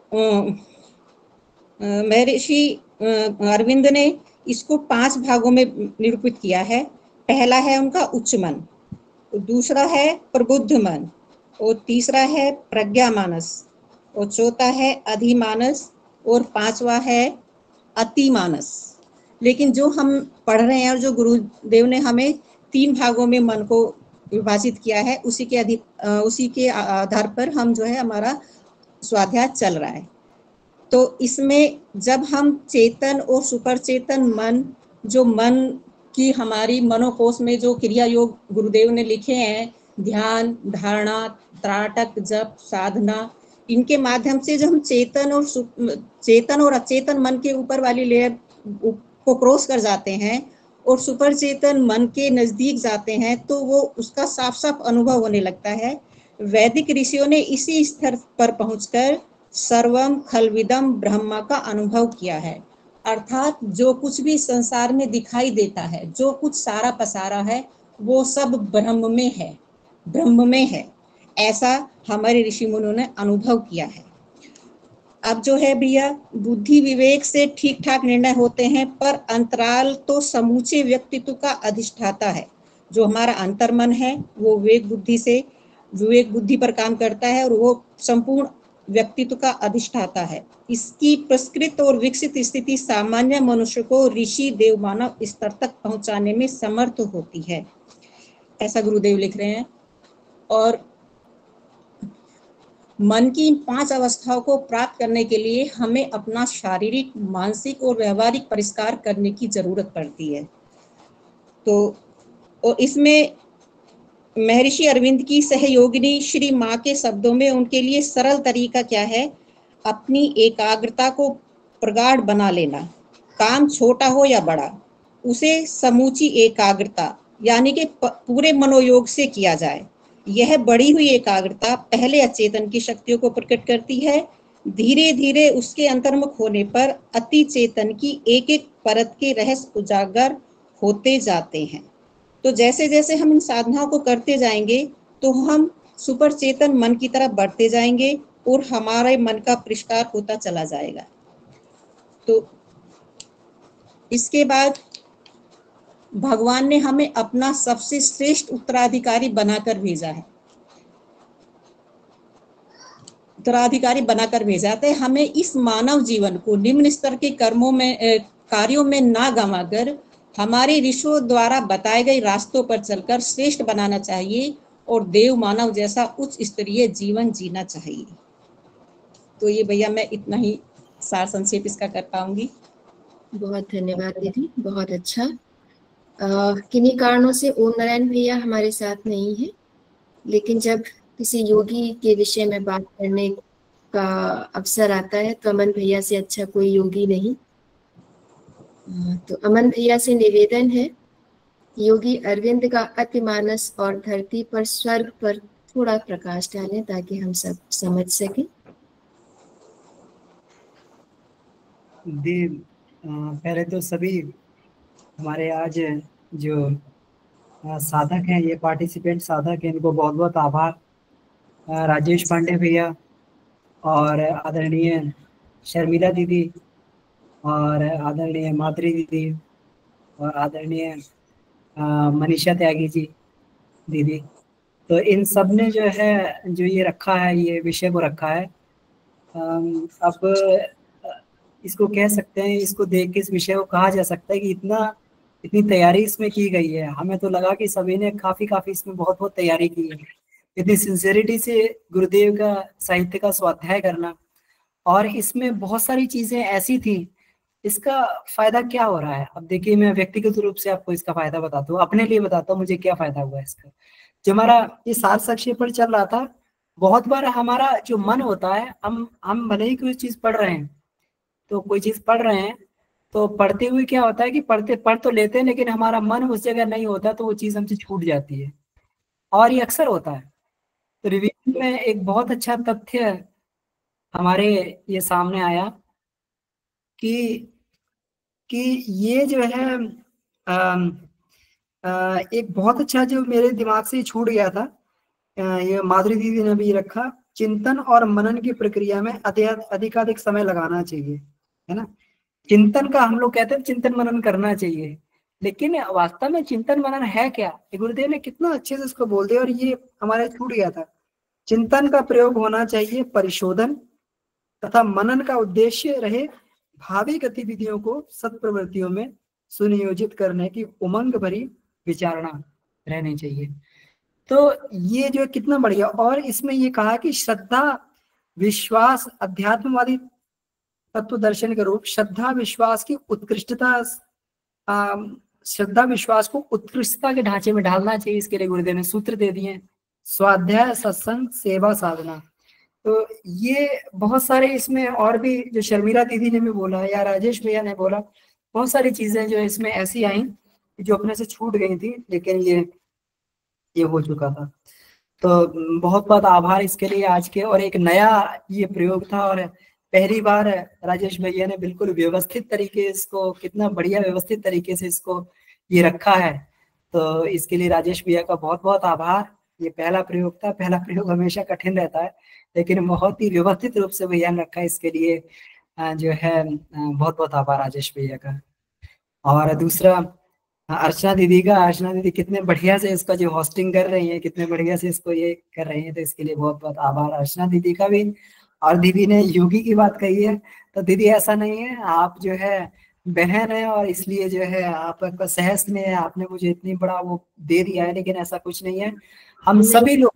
महर्षि अरविंद ने इसको 5 भागों में निरूपित किया है। पहला है उनका उच्च मन, दूसरा है प्रबुद्ध मन, और तीसरा है प्रज्ञा मानस, और चौथा है अधिमानस, और 5वां है अति मानस। लेकिन जो हम पढ़ रहे हैं और जो गुरुदेव ने हमें 3 भागों में मन को विभाजित किया है, उसी के आधार पर हम जो है हमारा स्वाध्याय चल रहा है। तो इसमें जब हम चेतन और सुपर चेतन मन, जो मन की हमारी मनोकोश में जो क्रिया योग गुरुदेव ने लिखे हैं, ध्यान, धारणा, त्राटक, जप, साधना, इनके माध्यम से जब हम चेतन और अचेतन मन के ऊपर वाली लेयर को क्रॉस कर जाते हैं और सुपर चेतन मन के नजदीक जाते हैं, तो वो उसका साफ साफ अनुभव होने लगता है। वैदिक ऋषियों ने इसी स्तर पर पहुंचकर सर्वम खलविदम ब्रह्म का अनुभव किया है। अर्थात जो कुछ भी संसार में दिखाई देता है, जो कुछ सारा पसारा है, वो सब ब्रह्म में है, ब्रह्म में है, ऐसा हमारे ऋषि मुनियों ने अनुभव किया है। अब जो है भैया, बुद्धि विवेक से ठीक ठाक निर्णय होते हैं, पर अंतराल तो समूचे व्यक्तित्व का अधिष्ठाता है। जो हमारा अंतर्मन है वो विवेक बुद्धि पर काम करता है और वो संपूर्ण व्यक्तित्व का अधिष्ठाता है। इसकी प्रस्कृत और विकसित स्थिति सामान्य मनुष्य को ऋषि देव मानव स्तर तक पहुंचाने में समर्थ होती है, ऐसा गुरुदेव लिख रहे हैं। और मन की इन 5 अवस्थाओं को प्राप्त करने के लिए हमें अपना शारीरिक, मानसिक और व्यवहारिक परिष्कार करने की जरूरत पड़ती है। तो और इसमें महर्षि अरविंद की सहयोगिनी श्री माँ के शब्दों में उनके लिए सरल तरीका क्या है? अपनी एकाग्रता को प्रगाढ़ बना लेना। काम छोटा हो या बड़ा, उसे समूची एकाग्रता यानी कि पूरे मनोयोग से किया जाए। यह बढ़ी हुई एकाग्रता पहले अचेतन की शक्तियों को प्रकट करती है, धीरे धीरे उसके अंतर्मुख होने पर अति चेतन की एक एक परत के रहस्य उजागर होते जाते हैं। तो जैसे जैसे हम इन साधनाओं को करते जाएंगे तो हम सुपर चेतन मन की तरफ बढ़ते जाएंगे और हमारे मन का परिष्कार होता चला जाएगा। तो इसके बाद भगवान ने हमें अपना सबसे श्रेष्ठ उत्तराधिकारी बनाकर भेजा है, हमें इस मानव जीवन को निम्न स्तर के कार्यों में ना गंवाकर हमारे ऋषियों द्वारा बताए गए रास्तों पर चलकर श्रेष्ठ बनाना चाहिए और देव मानव जैसा उच्च स्तरीय जीवन जीना चाहिए। तो ये भैया मैं इतना ही सार संक्षेप इसका कर पाऊंगी। बहुत धन्यवाद दीदी, बहुत अच्छा। किन्हीं कारणों से ओम नारायण भैया हमारे साथ नहीं है, लेकिन जब किसी योगी के विषय में बात करने का अवसर आता है तो अमन भैया से अच्छा कोई योगी नहीं। तो अमन भैया से निवेदन है, योगी अरविंद का अतिमानस और धरती पर स्वर्ग पर थोड़ा प्रकाश डालें ताकि हम सब समझ सकें। पहले तो सभी हमारे आज जो साधक हैं, ये पार्टिसिपेंट साधक हैं, इनको बहुत बहुत आभार। राजेश पांडे भैया और आदरणीय शर्मिला दीदी और आदरणीय माधुरी दीदी और आदरणीय मनीषा त्यागी जी दीदी, तो इन सब ने जो है जो ये रखा है, ये विषय को रखा है। अब इसको कह सकते हैं, इसको देख के इस विषय को कहा जा सकता है कि इतनी तैयारी इसमें की गई है। हमें तो लगा कि सभी ने काफी इसमें बहुत बहुत तैयारी की है। इतनी सिंसियरिटी से गुरुदेव का साहित्य का स्वाध्याय करना, और इसमें बहुत सारी चीजें ऐसी थी। इसका फायदा क्या हो रहा है? अब देखिए, मैं व्यक्तिगत रूप से आपको इसका फायदा बताता हूँ, अपने लिए बताता हूँ मुझे क्या फायदा हुआ है इसका। जो हमारा ये सार संक्षेपण चल रहा था, बहुत बार हमारा जो मन होता है, हम भले ही कोई चीज पढ़ रहे हैं, तो कोई चीज पढ़ रहे हैं तो पढ़ते हुए क्या होता है कि पढ़ तो लेते हैं, लेकिन हमारा मन उस जगह नहीं होता, तो वो चीज हमसे छूट जाती है, और ये अक्सर होता है। तो रिवीजन में एक बहुत अच्छा तथ्य हमारे ये सामने आया कि ये जो है एक बहुत अच्छा, जो मेरे दिमाग से छूट गया था, ये माधुरी दीदी ने भी रखा, चिंतन और मनन की प्रक्रिया में अधिकाधिक समय लगाना चाहिए, है ना। चिंतन का हम लोग कहते हैं चिंतन मनन करना चाहिए, लेकिन वास्तव में चिंतन मनन है क्या? गुरुदेव ने कितना अच्छे से इसको बोल दिया, और ये हमारे छूट गया था। चिंतन का प्रयोग होना चाहिए परिशोधन तथा मनन का उद्देश्य रहे भावी गतिविधियों को सत्प्रवृत्तियों में सुनियोजित करने की उमंग भरी विचारणा रहनी चाहिए। तो ये जो कितना बढ़िया, और इसमें ये कहा कि श्रद्धा विश्वास अध्यात्मवादी तत्व दर्शन के रूप श्रद्धा विश्वास की उत्कृष्टता, श्रद्धा विश्वास को उत्कृष्टता के ढांचे में ढालना चाहिए। इसके लिए गुरुदेव ने सूत्र दे दिए, स्वाध्याय सत्संग सेवा साधना। तो ये बहुत सारे इसमें, और भी जो शर्मिला दीदी ने भी बोला या राजेश भैया ने बोला, बहुत सारी चीजें जो इसमें ऐसी आई जो अपने से छूट गई थी, लेकिन ये हो चुका था। तो बहुत बहुत आभार इसके लिए आज के। और एक नया ये प्रयोग था, और पहली बार राजेश भैया ने बिल्कुल व्यवस्थित तरीके इसको, कितना बढ़िया व्यवस्थित तरीके से इसको ये रखा है, तो इसके लिए राजेश भैया का बहुत बहुत आभार। ये पहला प्रयोग था, पहला प्रयोग हमेशा कठिन रहता है, लेकिन बहुत ही व्यवस्थित रूप से भैया ने रखा है, इसके लिए जो है बहुत बहुत आभार राजेश भैया का। और दूसरा अर्चना दीदी का, अर्चना दीदी कितने बढ़िया से इसका जो होस्टिंग कर रही है, कितने बढ़िया से इसको ये कर रही है, तो इसके लिए बहुत बहुत आभार अर्चना दीदी का भी। और दीदी ने योगी की बात कही है, तो दीदी ऐसा नहीं है, आप जो है बहन है और इसलिए जो है आपका सहज स्नेह है, आपने मुझे इतनी बड़ा वो दे दिया है, लेकिन ऐसा कुछ नहीं है। हम सभी लोग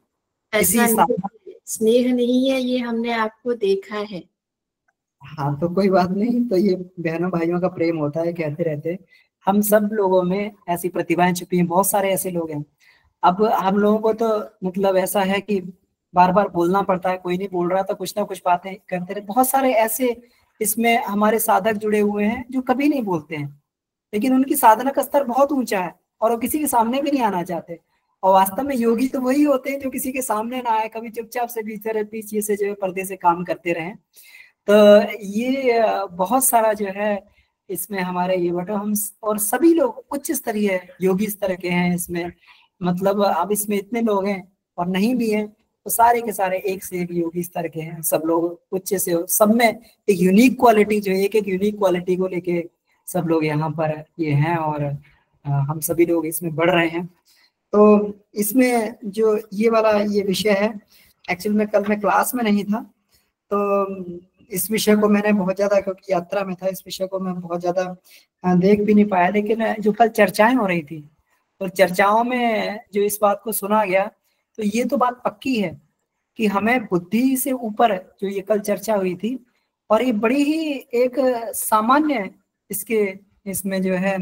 स्नेह नहीं है, ये हमने आपको देखा है। हाँ, तो कोई बात नहीं, तो ये बहनों भाइयों का प्रेम होता है, कहते रहते। हम सब लोगों में ऐसी प्रतिभाएं छुपी हैं, बहुत सारे ऐसे लोग हैं। अब हम लोगों को तो मतलब ऐसा है कि बार बार बोलना पड़ता है, कोई नहीं बोल रहा तो कुछ ना कुछ बातें करते रहे। बहुत सारे ऐसे इसमें हमारे साधक जुड़े हुए हैं जो कभी नहीं बोलते हैं, लेकिन उनकी साधना का स्तर बहुत ऊंचा है और वो किसी के सामने भी नहीं आना चाहते। और वास्तव में योगी तो वही होते हैं जो किसी के सामने ना आए, कभी चुपचाप से पीछे से जो है पर्दे से काम करते रहे। तो ये बहुत सारा जो है इसमें हमारे ये बटो हम और सभी लोग उच्च स्तरीय योगी स्तर के हैं इसमें। मतलब अब इसमें इतने लोग हैं और नहीं भी हैं, तो सारे के सारे एक से एक योगी स्तर के हैं, सब लोग उच्च से। सब में एक यूनिक क्वालिटी, जो एक यूनिक क्वालिटी को लेके सब लोग यहाँ पर ये हैं, और हम सभी लोग इसमें बढ़ रहे हैं। तो इसमें जो ये वाला ये विषय है, एक्चुअली में कल मैं क्लास में नहीं था, तो इस विषय को मैंने बहुत ज्यादा, क्योंकि यात्रा में था, इस विषय को मैं बहुत ज्यादा देख भी नहीं पाया। लेकिन जो कल चर्चाएं हो रही थी, तो चर्चाओं में जो इस बात को सुना गया, तो ये तो बात पक्की है कि हमें बुद्धि से ऊपर जो ये कल चर्चा हुई थी, और ये बड़ी ही एक सामान्य इसमें जो है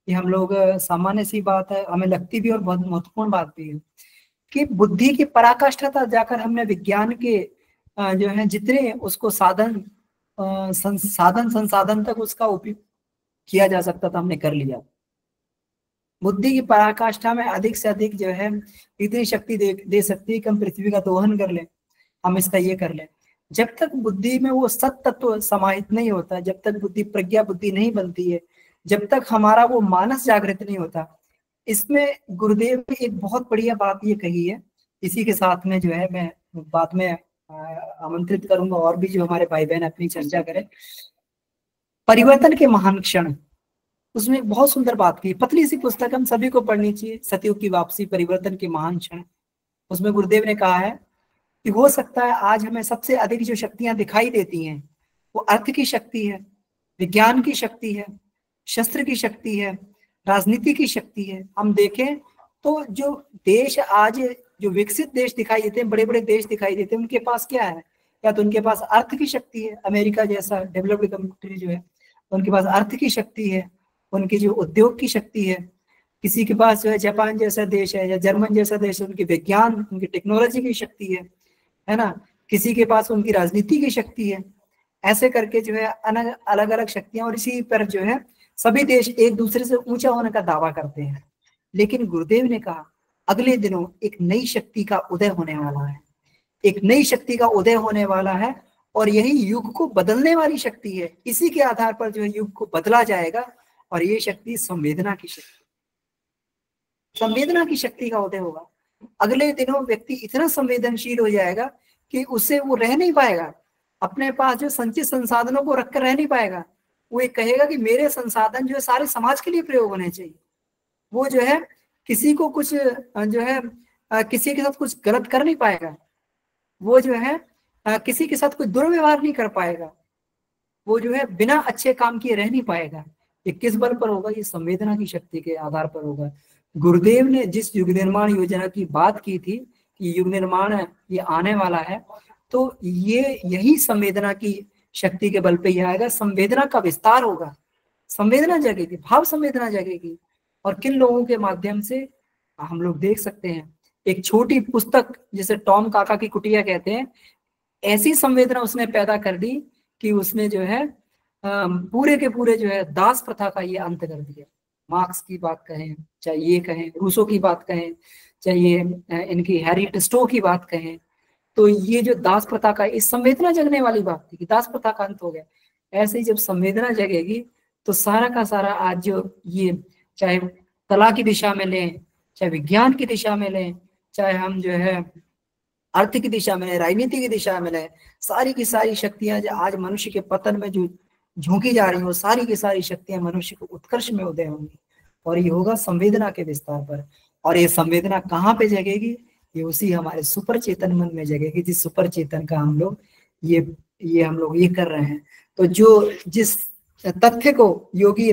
ये हम लोग सामान्य सी बात है, हमें लगती भी और बहुत महत्वपूर्ण बात भी है कि बुद्धि की पराकाष्ठा तक जाकर हमने विज्ञान के जो है जितने उसको संसाधन तक उसका उपयोग किया जा सकता था, हमने कर लिया। बुद्धि की पराकाष्ठा में अधिक से अधिक जो है इतनी शक्ति दे सकती है कि हम पृथ्वी का दोहन कर लें, हम इसका ये कर लें। जब तक बुद्धि में वो सत तत्व समाहित नहीं होता, जब तक बुद्धि प्रज्ञा बुद्धि नहीं बनती है, जब तक हमारा वो मानस जागृत नहीं होता, इसमें गुरुदेव ने एक बहुत बढ़िया बात ये कही है, इसी के साथ में जो है मैं बाद में आमंत्रित करूंगा और भी जो हमारे भाई बहन अपनी चर्चा करें। परिवर्तन के महान क्षण, उसमें बहुत सुंदर बात की, पतली सी पुस्तक हम सभी को पढ़नी चाहिए, सतयुग की वापसी, परिवर्तन के महान क्षण। उसमें गुरुदेव ने कहा है कि हो सकता है आज हमें सबसे अधिक जो शक्तियां दिखाई देती हैं वो अर्थ की शक्ति है, विज्ञान की शक्ति है, शस्त्र की शक्ति है, राजनीति की शक्ति है। हम देखें तो जो देश आज जो विकसित देश दिखाई देते हैं, बड़े बड़े देश दिखाई देते हैं, उनके पास क्या है? या तो उनके पास अर्थ की शक्ति है, अमेरिका जैसा डेवलप्ड कंट्री जो है उनके पास अर्थ की शक्ति है, उनकी जो उद्योग की शक्ति है। किसी के पास जो है जापान जैसा देश है या जर्मन जैसा देश है, उनकी विज्ञान, उनकी टेक्नोलॉजी की शक्ति है ना। किसी के पास उनकी राजनीति की शक्ति है। ऐसे करके जो है अलग अलग शक्तियां, और इसी पर जो है सभी देश एक दूसरे से ऊंचा होने का दावा करते हैं। लेकिन गुरुदेव ने कहा अगले दिनों एक नई शक्ति का उदय होने वाला है, एक नई शक्ति का उदय होने वाला है, और यही युग को बदलने वाली शक्ति है। इसी के आधार पर जो है युग को बदला जाएगा, और ये शक्ति संवेदना की शक्ति, संवेदना की शक्ति का उदय होगा। अगले दिनों व्यक्ति इतना संवेदनशील हो जाएगा कि उससे वो रह नहीं पाएगा, अपने पास जो संचित संसाधनों को रखकर रह नहीं पाएगा। वो एक कहेगा कि मेरे संसाधन जो है सारे समाज के लिए प्रयोग होने चाहिए। वो जो है किसी को कुछ जो है किसी के साथ कुछ गलत कर नहीं पाएगा, वो जो है किसी के साथ कोई दुर्व्यवहार नहीं कर पाएगा, वो जो है बिना अच्छे काम किए रह नहीं पाएगा। ये किस बल पर होगा? ये संवेदना की शक्ति के आधार पर होगा। गुरुदेव ने जिस युग निर्माण योजना की बात की थी कि युग निर्माण ये आने वाला है, तो ये यही संवेदना की शक्ति के बल पे ही आएगा। संवेदना का विस्तार होगा, संवेदना जगेगी, भाव संवेदना जगेगी। और किन लोगों के माध्यम से? हम लोग देख सकते हैं एक छोटी पुस्तक जिसे टॉम काका की कुटिया कहते हैं, ऐसी संवेदना उसने पैदा कर दी कि उसने जो है पूरे के पूरे जो है दास प्रथा का ये अंत कर दिया। मार्क्स की बात कहें, चाहे ये कहें रूसो की बात कहें, चाहे ये इनकी हैरी टेस्टो की बात कहें, तो ये जो दास प्रथा का, इस संवेदना जगने वाली बात थी कि दास प्रथा का अंत हो गया। ऐसे ही जब संवेदना जगेगी तो सारा का सारा आज जो ये चाहे कला की दिशा में लें, चाहे विज्ञान की दिशा में लें, चाहे हम जो है अर्थ की दिशा में लें, राजनीति की दिशा में लें, सारी की सारी शक्तियां जो आज मनुष्य के पतन में जो झोंकी जा रही हो, सारी की सारी शक्तियां मनुष्य को उत्कर्ष में उदय होंगी। और ये होगा संवेदना के विस्तार पर। और ये संवेदना कहाँ पे जगेगी? ये उसी हमारे सुपर चेतन मन में जगेगी, जिस सुपर चेतन का हम लोग ये हम लोग ये कर रहे हैं। तो जो जिस तथ्य को योगी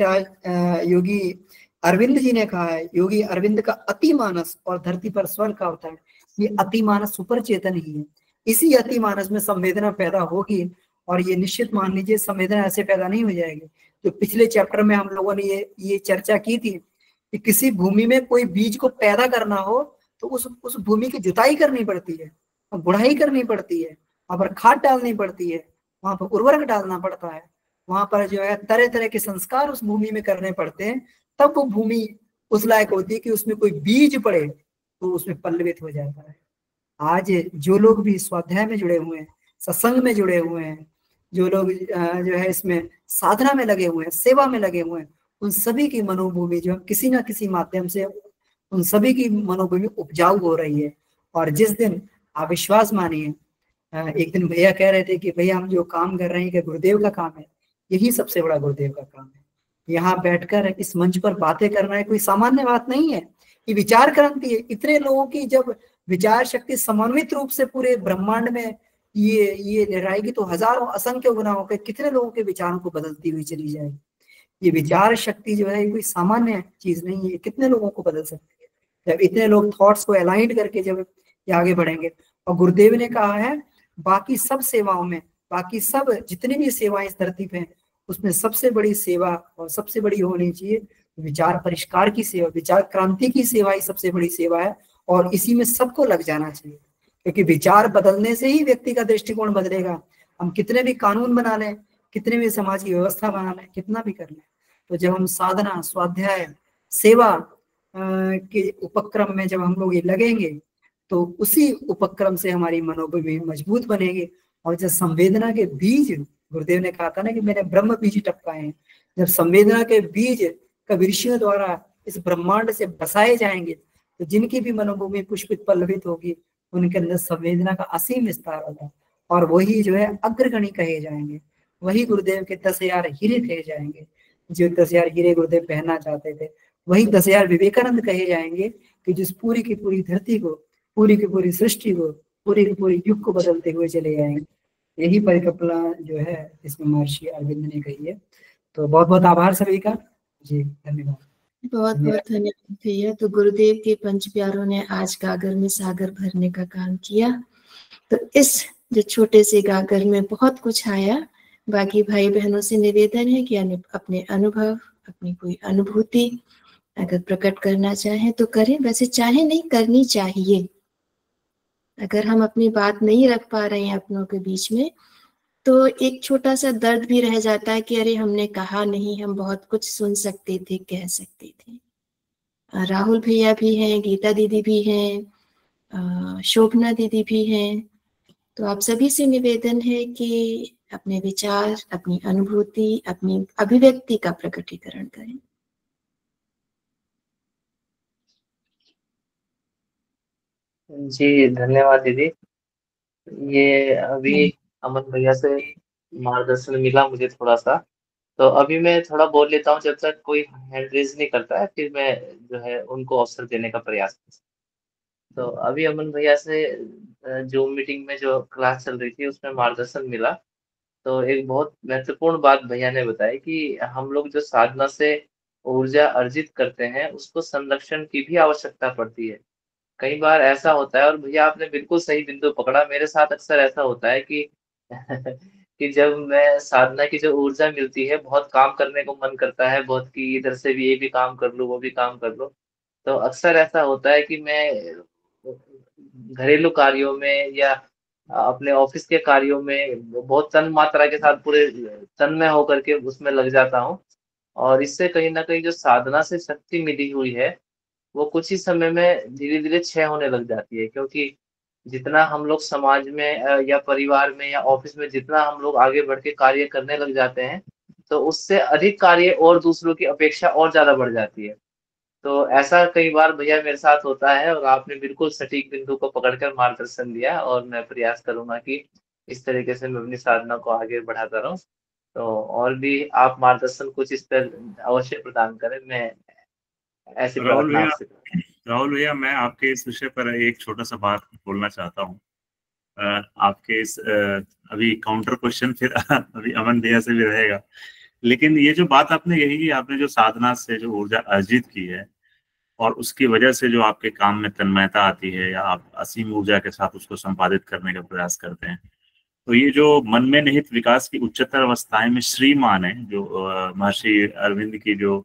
अरविंद जी ने कहा है, योगी अरविंद का अति मानस और धरती पर स्वर्ग का अवतार, ये अति मानस सुपर चेतन ही है। इसी अति मानस में संवेदना पैदा होगी। और ये निश्चित मान लीजिए संवेदना ऐसे पैदा नहीं हो जाएगी। तो पिछले चैप्टर में हम लोगों ने ये चर्चा की थी कि किसी भूमि में कोई बीज को पैदा करना हो तो उस भूमि की जुताई करनी पड़ती है, गुड़ाई करनी पड़ती है, वहां पर खाद डालनी पड़ती है, वहां पर उर्वरक डालना पड़ता है, वहां पर जो है तरह तरह के संस्कार उस भूमि में करने पड़ते हैं, तब वो भूमि उस लायक होती है कि उसमें कोई बीज पड़े तो उसमें पल्लवित हो जाता है। आज जो लोग भी स्वाध्याय में जुड़े हुए हैं, सत्संग में जुड़े हुए हैं, जो लोग जो है इसमें साधना में लगे हुए हैं, सेवा में लगे हुए हैं, उन सभी की मनोभूमि जो किसी ना किसी माध्यम से उन सभी की मनोभूमि उपजाऊ हो रही है। और जिस दिन आप विश्वास मानिए, एक दिन भैया कह रहे थे कि भैया हम जो काम कर रहे हैं कि गुरुदेव का काम है, यही सबसे बड़ा गुरुदेव का काम है। यहाँ बैठकर इस मंच पर बातें करना है कोई सामान्य बात नहीं है, ये विचार क्रांति है। इतने लोगों की जब विचार शक्ति समन्वित रूप से पूरे ब्रह्मांड में ये लहराएगी तो हजारों असंख्य गुना होकर कितने लोगों के विचारों को बदलती हुई चली जाएगी। ये विचार शक्ति जो है कोई सामान्य चीज नहीं है, कितने लोगों को बदल सकती है जब इतने लोग थॉट्स को अलाइन करके जब ये आगे बढ़ेंगे। और गुरुदेव ने कहा है बाकी सब सेवाओं में, बाकी सब जितनी भी सेवाएं इस धरती पे हैं, उसमें सबसे बड़ी सेवा और सबसे बड़ी होनी चाहिए विचार परिष्कार की सेवा, विचार क्रांति की सेवा ही सबसे बड़ी सेवा है। और इसी में सबको लग जाना चाहिए, क्योंकि विचार बदलने से ही व्यक्ति का दृष्टिकोण बदलेगा। हम कितने भी कानून बना लें, कितने भी समाज की व्यवस्था बना लें, कितना भी कर लें, तो जब हम साधना, स्वाध्याय, सेवा के उपक्रम में जब हम लोग ये लगेंगे तो उसी उपक्रम से हमारी मनोबल मजबूत बनेगी। और जब संवेदना के बीज, गुरुदेव ने कहा था ना कि मैंने ब्रह्म बीज टपकाए हैं, जब संवेदना के बीज कबीरशियों द्वारा इस ब्रह्मांड से बसाए जाएंगे, तो जिनकी भी मनोभूमि पुष्पित पल्लवित होगी, उनके अंदर संवेदना का असीम विस्तार होगा, और वही जो है अग्रगणी कहे जाएंगे, वही गुरुदेव के 10,000 हीरे कहे जाएंगे। जो 10,000 हीरे गुरुदेव पहनना चाहते थे, वही 10,000 विवेकानंद कहे जाएंगे, कि जिस पूरी की पूरी धरती को, पूरी की पूरी सृष्टि को, पूरी की पूरी युग को बदलते हुए चले जाएंगे। यही परिकल्पना जो है इसमें महर्षि अरविंद ने कही है। तो बहुत बहुत आभार सभी का जी, धन्यवाद। बहुत बहुत धन्यवाद भैया। तो गुरुदेव के पंच प्यारों ने आज गागर में सागर भरने का काम किया। तो इस जो छोटे से गागर में बहुत कुछ आया। बाकी भाई बहनों से निवेदन है कि अपने अनुभव, अपनी कोई अनुभूति अगर प्रकट करना चाहें तो करें, वैसे चाहे नहीं, करनी चाहिए। अगर हम अपनी बात नहीं रख पा रहे हैं अपनों के बीच में, तो एक छोटा सा दर्द भी रह जाता है कि अरे हमने कहा नहीं, हम बहुत कुछ सुन सकते थे, कह सकते थे। राहुल भैया भी हैं, गीता दीदी भी हैं, शोभना दीदी भी हैं। तो आप सभी से निवेदन है कि अपने विचार, अपनी अनुभूति, अपनी अभिव्यक्ति का प्रकटीकरण करें। जी धन्यवाद दीदी। ये अभी अमन भैया से मार्गदर्शन मिला मुझे थोड़ा सा, तो अभी मैं थोड़ा बोल लेता हूँ, जब तक कोई हैंड रेज नहीं करता है फिर मैं जो है उनको अवसर देने का प्रयास करता। तो अभी अमन भैया से जूम मीटिंग में जो क्लास चल रही थी उसमें मार्गदर्शन मिला, तो एक बहुत महत्वपूर्ण बात भैया ने बताई कि हम लोग जो साधना से ऊर्जा अर्जित करते हैं उसको संरक्षण की भी आवश्यकता पड़ती है। कई बार ऐसा होता है, और भैया आपने बिल्कुल सही बिंदु पकड़ा, मेरे साथ अक्सर ऐसा होता है कि कि जब मैं साधना की जो ऊर्जा मिलती है, बहुत काम करने को मन करता है, बहुत कि इधर से भी ये भी काम कर लूँ, वो भी काम कर लूँ, तो अक्सर ऐसा होता है कि मैं घरेलू कार्यों में या अपने ऑफिस के कार्यों में बहुत तन मात्रा के साथ पूरे तन्मय होकर के उसमें लग जाता हूँ, और इससे कहीं ना कहीं जो साधना से शक्ति मिली हुई है वो कुछ ही समय में धीरे धीरे क्षय होने लग जाती है। क्योंकि जितना हम लोग समाज में या परिवार में या ऑफिस में जितना हम लोग आगे बढ़ के कार्य करने लग जाते हैं, तो उससे अधिक कार्य और दूसरों की अपेक्षा और ज्यादा बढ़ जाती है। तो ऐसा कई बार भैया मेरे साथ होता है, और आपने बिल्कुल सटीक बिंदु को पकड़कर मार्गदर्शन दिया, और मैं प्रयास करूंगा कि इस तरीके से मैं अपनी साधना को आगे बढ़ाता रहूं। तो और भी आप मार्गदर्शन कुछ इस पर अवश्य प्रदान करें, मैं ऐसी प्रार्थना आपसे। राहुल भैया, मैं आपके इस विषय पर एक छोटा सा बात बोलना चाहता हूँ। आपके इस अभी काउंटर क्वेश्चन फिर अभी अमन भैया से भी रहेगा, लेकिन ये जो बात आपने यही की, आपने जो साधना से जो ऊर्जा अर्जित की है और उसकी वजह से जो आपके काम में तन्मयता आती है, या आप असीम ऊर्जा के साथ उसको संपादित करने का प्रयास करते हैं, तो ये जो मन में निहित विकास की उच्चतर अवस्थाएं में श्री मान है, जो महर्षि अरविंद की जो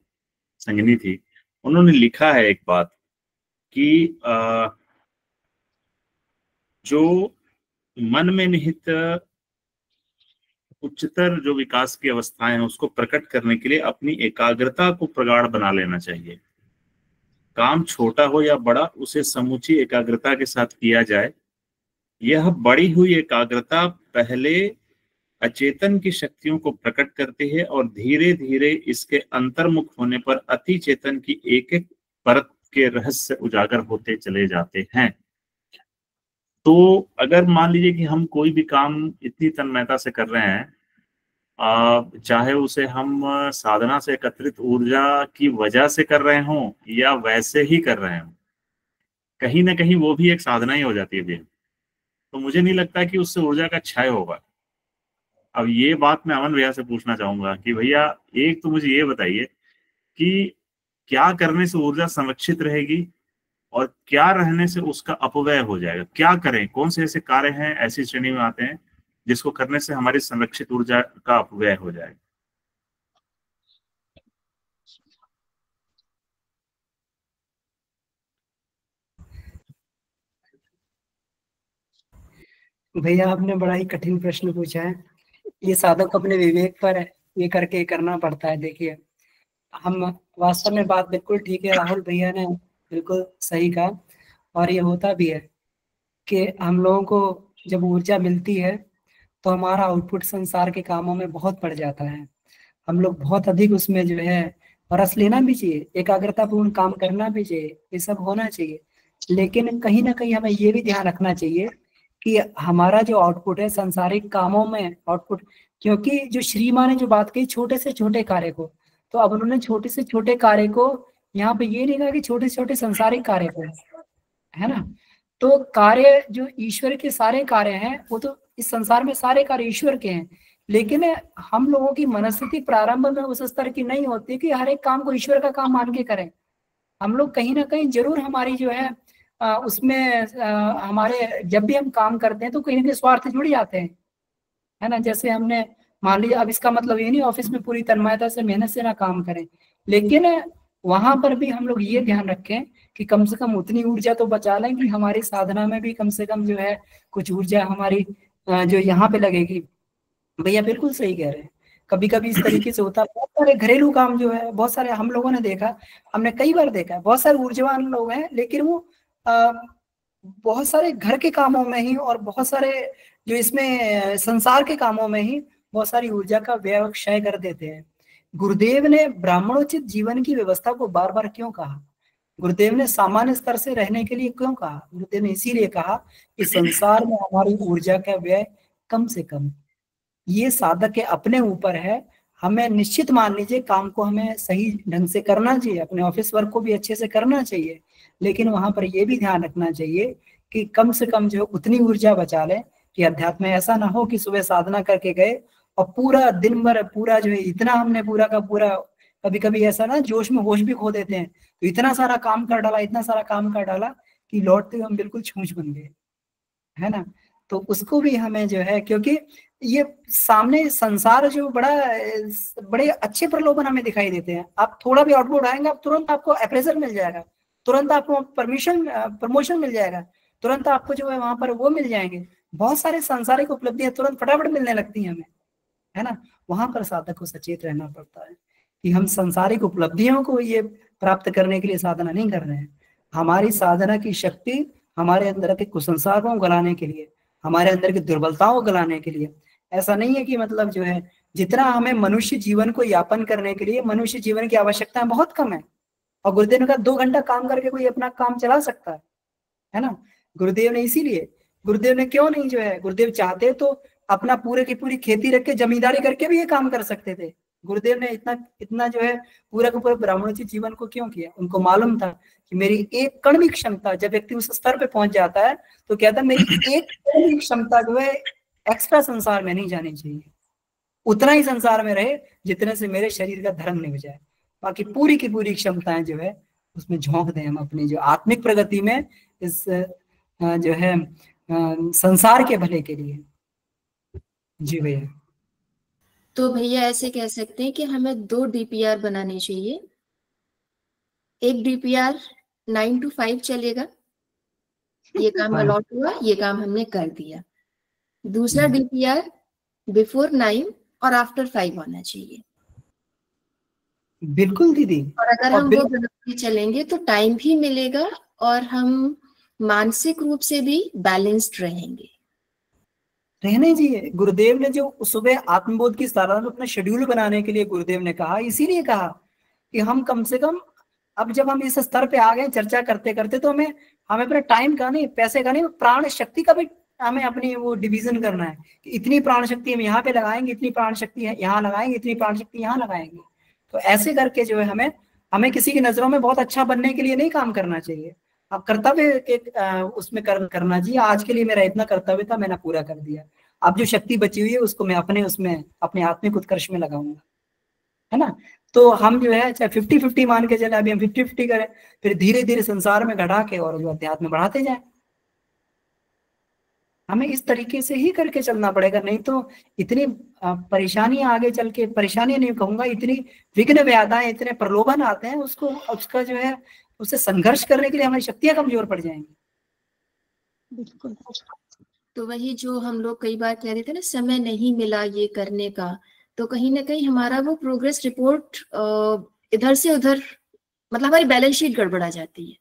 संगिनी थी, उन्होंने लिखा है एक बात कि जो मन में निहित उच्चतर जो विकास की अवस्थाएं हैं उसको प्रकट करने के लिए अपनी एकाग्रता को प्रगाढ़ बना लेना चाहिए। काम छोटा हो या बड़ा, उसे समूची एकाग्रता के साथ किया जाए। यह बढ़ी हुई एकाग्रता पहले अचेतन की शक्तियों को प्रकट करती है और धीरे धीरे इसके अंतर्मुख होने पर अति चेतन की एक एक परत के रहस्य उजागर होते चले जाते हैं। तो अगर मान लीजिए कि हम कोई भी काम इतनी तन्मयता से कर रहे हैं, चाहे उसे हम साधना से एकत्रित ऊर्जा की वजह से कर रहे हों या वैसे ही कर रहे हों, कहीं ना कहीं वो भी एक साधना ही हो जाती है भैया। तो मुझे नहीं लगता कि उससे ऊर्जा का क्षय होगा। अब ये बात मैं अमन भैया से पूछना चाहूंगा कि भैया एक तो मुझे ये बताइए कि क्या करने से ऊर्जा संरक्षित रहेगी और क्या रहने से उसका अपव्यय हो जाएगा। क्या करें, कौन से ऐसे कार्य हैं, ऐसी श्रेणी में आते हैं जिसको करने से हमारी संरक्षित ऊर्जा का अपव्यय हो जाएगा। भैया आपने बड़ा ही कठिन प्रश्न पूछा है। ये साधक को अपने विवेक पर ये करके करना पड़ता है। देखिए, हम वास्तव में बात बिल्कुल ठीक है, राहुल भैया ने बिल्कुल सही कहा, और ये होता भी है कि हम लोगों को जब ऊर्जा मिलती है तो हमारा आउटपुट संसार के कामों में बहुत बढ़ जाता है। हम लोग बहुत अधिक उसमें जो है और रस लेना भी चाहिए, एकाग्रता पूर्ण काम करना भी चाहिए, ये सब होना चाहिए। लेकिन कहीं ना कहीं हमें ये भी ध्यान रखना चाहिए कि हमारा जो आउटपुट है संसारिक कामों में आउटपुट, क्योंकि जो श्री माँ ने जो बात कही छोटे से छोटे कार्य को, तो अब उन्होंने छोटे से छोटे कार्य को यहाँ पे ये नहीं कहा कि छोटे से छोटे संसारिक कार्य को, है ना। तो कार्य जो ईश्वर के सारे कार्य हैं वो तो इस संसार में सारे कार्य ईश्वर के हैं, लेकिन हम लोगों की मनस्थिति प्रारंभ में उस स्तर की नहीं होती कि हर एक काम को ईश्वर का काम मान के करें। हम लोग कहीं ना कहीं जरूर हमारी जो है उसमें हमारे जब भी हम काम करते हैं तो कहीं ना कहीं स्वार्थ जुड़ जाते हैं, है ना। जैसे हमने मान लीजिए, अब इसका मतलब ये नहीं ऑफिस में पूरी तन्मयता से मेहनत से ना काम करें, लेकिन वहां पर भी हम लोग ये ध्यान रखें कि कम से कम उतनी ऊर्जा तो बचा लें कि हमारी साधना में भी कम से कम जो है कुछ ऊर्जा हमारी जो यहाँ पे लगेगी। भैया बिल्कुल सही कह रहे हैं। कभी कभी इस तरीके से होता है, बहुत सारे घरेलू काम जो है, बहुत सारे हम लोगों ने देखा, हमने कई बार देखा, बहुत सारे ऊर्जावान लोग हैं लेकिन वो बहुत सारे घर के कामों में ही और बहुत सारे जो इसमें संसार के कामों में ही बहुत सारी ऊर्जा का व्यय क्षय कर देते हैं। गुरुदेव ने ब्राह्मणोचित जीवन की व्यवस्था को बार बार क्यों कहा? गुरुदेव ने सामान्य स्तर से रहने के लिए क्यों कहा? गुरुदेव ने इसीलिए कहा कि संसार में हमारी ऊर्जा का व्यय कम से कम। ये साधक के अपने ऊपर है। हमें निश्चित मान लीजिए काम को हमें सही ढंग से करना चाहिए, अपने ऑफिस वर्क को भी अच्छे से करना चाहिए, लेकिन वहां पर यह भी ध्यान रखना चाहिए कि कम से कम जो उतनी ऊर्जा बचा ले कि अध्यात्म में ऐसा ना हो कि सुबह साधना करके गए और पूरा दिन भर पूरा जो है इतना हमने पूरा का पूरा, कभी कभी ऐसा ना जोश में होश भी खो देते हैं, तो इतना सारा काम कर डाला, इतना सारा काम कर डाला कि लौटते हम बिल्कुल छूछ बन गए, है ना। तो उसको भी हमें जो है, क्योंकि ये सामने संसार जो बड़े अच्छे प्रलोभन हमें दिखाई देते हैं। आप थोड़ा भी आउटपुट आएंगे, आप तुरंत आपको अप्रेजल मिल जाएगा, तुरंत आपको प्रमोशन मिल जाएगा, तुरंत आपको जो है वहां पर वो मिल जाएंगे, बहुत सारे सांसारिक उपलब्धियां तुरंत फटाफट मिलने लगती हैं हमें, है ना। वहां पर साधक को सचेत रहना पड़ता है कि हम सांसारिक उपलब्धियों को ये प्राप्त करने के लिए साधना नहीं कर रहे हैं। हमारी साधना की शक्ति हमारे अंदर के कुसंस्कारों को गलाने के लिए, हमारे अंदर की दुर्बलताओं को गलाने के लिए। ऐसा नहीं है कि मतलब जो है जितना हमें मनुष्य जीवन को यापन करने के लिए मनुष्य जीवन की आवश्यकताएं बहुत कम है, और गुरुदेव ने कहा 2 घंटा काम करके कोई अपना काम चला सकता है ना। गुरुदेव ने इसीलिए, गुरुदेव ने क्यों नहीं जो है, गुरुदेव चाहते तो अपना पूरे की पूरी खेती रख के जमींदारी करके भी ये काम कर सकते थे। गुरुदेव ने इतना जो है पूरा का पूरा ब्राह्मणोचित जीवन को क्यों किया? उनको मालूम था कि मेरी एक कण भी क्षमता, जब व्यक्ति उस स्तर पे पहुंच जाता है तो कहता है मेरी एक कण भी क्षमता जो है एक्स्ट्रा संसार में नहीं जानी चाहिए, उतना ही संसार में रहे जितने से मेरे शरीर का धर्म नहीं हो जाए, बाकी पूरी की पूरी क्षमताएं जो है उसमें झोंक दें हम अपनी जो आत्मिक प्रगति में, इस जो है संसार के भले के लिए। जी भैया। तो भैया ऐसे कह सकते हैं कि हमें 2 DPR बनाने चाहिए। एक DPR 9 to 5 चलेगा, ये काम अलॉट हुआ, ये काम हमने कर दिया। दूसरा DPR बिफोर 9 और आफ्टर 5 होना चाहिए। बिल्कुल दीदी। और अगर हम वो बना के चलेंगे तो टाइम भी मिलेगा और हम मानसिक रूप से भी बैलेंस्ड रहेंगे। रहने चाहिए। गुरुदेव ने जो सुबह आत्मबोध की साधना अपना शेड्यूल बनाने के लिए गुरुदेव ने कहा, इसीलिए कहा कि हम कम से कम अब जब हम इस स्तर पे आ गए चर्चा करते करते, तो हमें अपने टाइम का नहीं, पैसे का नहीं, प्राण शक्ति का भी हमें अपनी वो डिवीजन करना है कि इतनी प्राण शक्ति हम यहाँ पे लगाएंगे, इतनी प्राण शक्ति है यहाँ लगाएंगे, इतनी प्राण शक्ति यहाँ लगाएंगे। तो ऐसे करके जो है हमें किसी की नजरों में बहुत अच्छा बनने के लिए नहीं काम करना चाहिए। अब कर्तव्य के उसमें करना चाहिए। आज के लिए मेरा इतना कर्तव्य था, मैंने पूरा कर दिया। अब जो शक्ति बची हुई है उसको मैं अपने आत्मिक उत्कर्ष में लगाऊंगा, है ना। तो हम जो है चाहे 50-50 मान के चले, अभी हम 50-50 करें, फिर धीरे धीरे संसार में घटा के और जो अध्यात्म में बढ़ाते जाए। हमें इस तरीके से ही करके चलना पड़ेगा, नहीं तो इतनी परेशानियां आगे चल के, परेशानी नहीं कहूंगा, इतनी विघ्न व्याधाएं, इतने प्रलोभन आते हैं, उसका जो है उससे संघर्ष करने के लिए हमारी शक्तियां कमजोर पड़ जाएंगी। बिल्कुल। तो वही जो हम लोग कई बार कह रहे थे ना, समय नहीं मिला ये करने का, तो कहीं ना कहीं हमारा वो प्रोग्रेस रिपोर्ट इधर से उधर, मतलब हमारी बैलेंस शीट गड़बड़ा जाती है।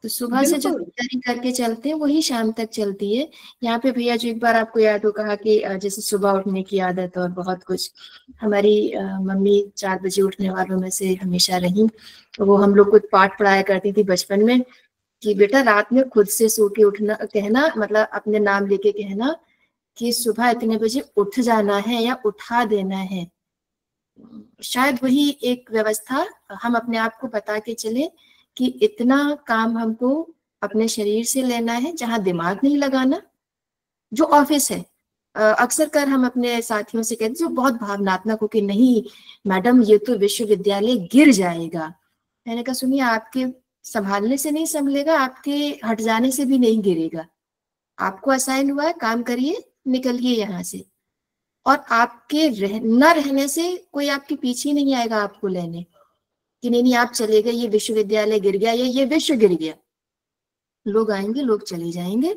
तो सुबह से जो तैयारी करके चलते हैं वही शाम तक चलती है। यहाँ पे भैया जो एक बार आपको याद हो कहा कि जैसे सुबह उठने की आदत और बहुत कुछ, हमारी मम्मी 4 बजे उठने वालों में से हमेशा रही। तो वो हम लोग को पाठ पढ़ाया करती थी बचपन में कि बेटा रात में खुद से सो के उठना, कहना मतलब अपने नाम लेके कहना कि सुबह इतने बजे उठ जाना है या उठा देना है। शायद वही एक व्यवस्था हम अपने आप को बता के चले कि इतना काम हमको अपने शरीर से लेना है, जहां दिमाग नहीं लगाना। जो ऑफिस है, अक्सर कर हम अपने साथियों से कहते जो बहुत भावनात्मक हो कि नहीं मैडम ये तो विश्वविद्यालय गिर जाएगा। मैंने कहा सुनिए, आपके संभालने से नहीं संभलेगा, आपके हट जाने से भी नहीं गिरेगा। आपको असाइन हुआ है, काम करिए, निकलिए यहाँ से। और आपके न रहने से कोई आपके पीछे नहीं आएगा आपको लेने कि नहीं आप चले गए, ये विश्वविद्यालय गिर गया या ये विश्व गिर गया। लोग आएंगे, लोग चले जाएंगे।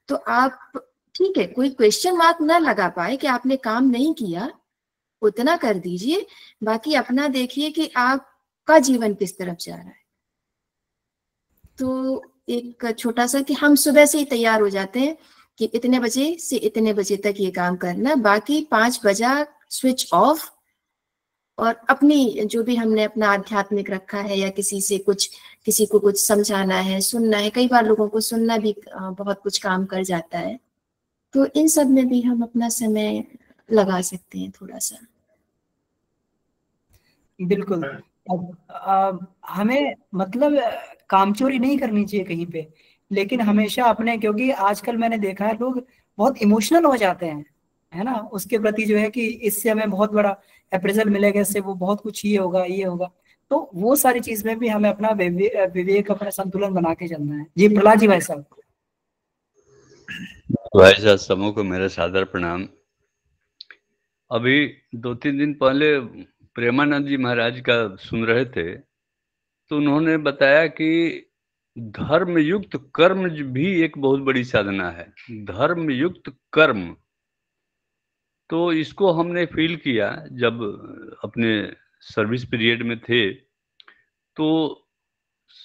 तो आप ठीक है, कोई क्वेश्चन मार्क ना लगा पाए कि आपने काम नहीं किया, उतना कर दीजिए। बाकी अपना देखिए कि आपका जीवन किस तरफ जा रहा है। तो एक छोटा सा कि हम सुबह से ही तैयार हो जाते हैं कि इतने बजे से इतने बजे तक ये काम करना, बाकी 5 बजा स्विच ऑफ। और अपनी जो भी हमने अपना आध्यात्मिक रखा है या किसी को कुछ समझाना है, सुनना है, कई बार लोगों को सुनना भी बहुत कुछ काम कर जाता है। तो इन सब में भी हम अपना समय लगा सकते हैं थोड़ा सा। बिल्कुल। अब हमें मतलब कामचोरी नहीं करनी चाहिए कहीं पे, लेकिन हमेशा अपने, क्योंकि आजकल मैंने देखा है लोग बहुत इमोशनल हो जाते हैं, है ना, उसके प्रति जो है कि इससे हमें बहुत बड़ा अप्रेजल मिलेगा, इससे वो बहुत कुछ ये होगा ये होगा। तो वो सारी चीज में भी हमें अपना विवेक, अपना संतुलन बना के चलना है। जी प्रहलाद जी भाई साहब। भाई साहब समूह को मेरा सादर प्रणाम। अभी 2-3 दिन पहले प्रेमानंद जी महाराज का सुन रहे थे, तो उन्होंने बताया कि धर्म युक्त कर्म भी एक बहुत बड़ी साधना है। धर्म युक्त कर्म, तो इसको हमने फील किया जब अपने सर्विस पीरियड में थे। तो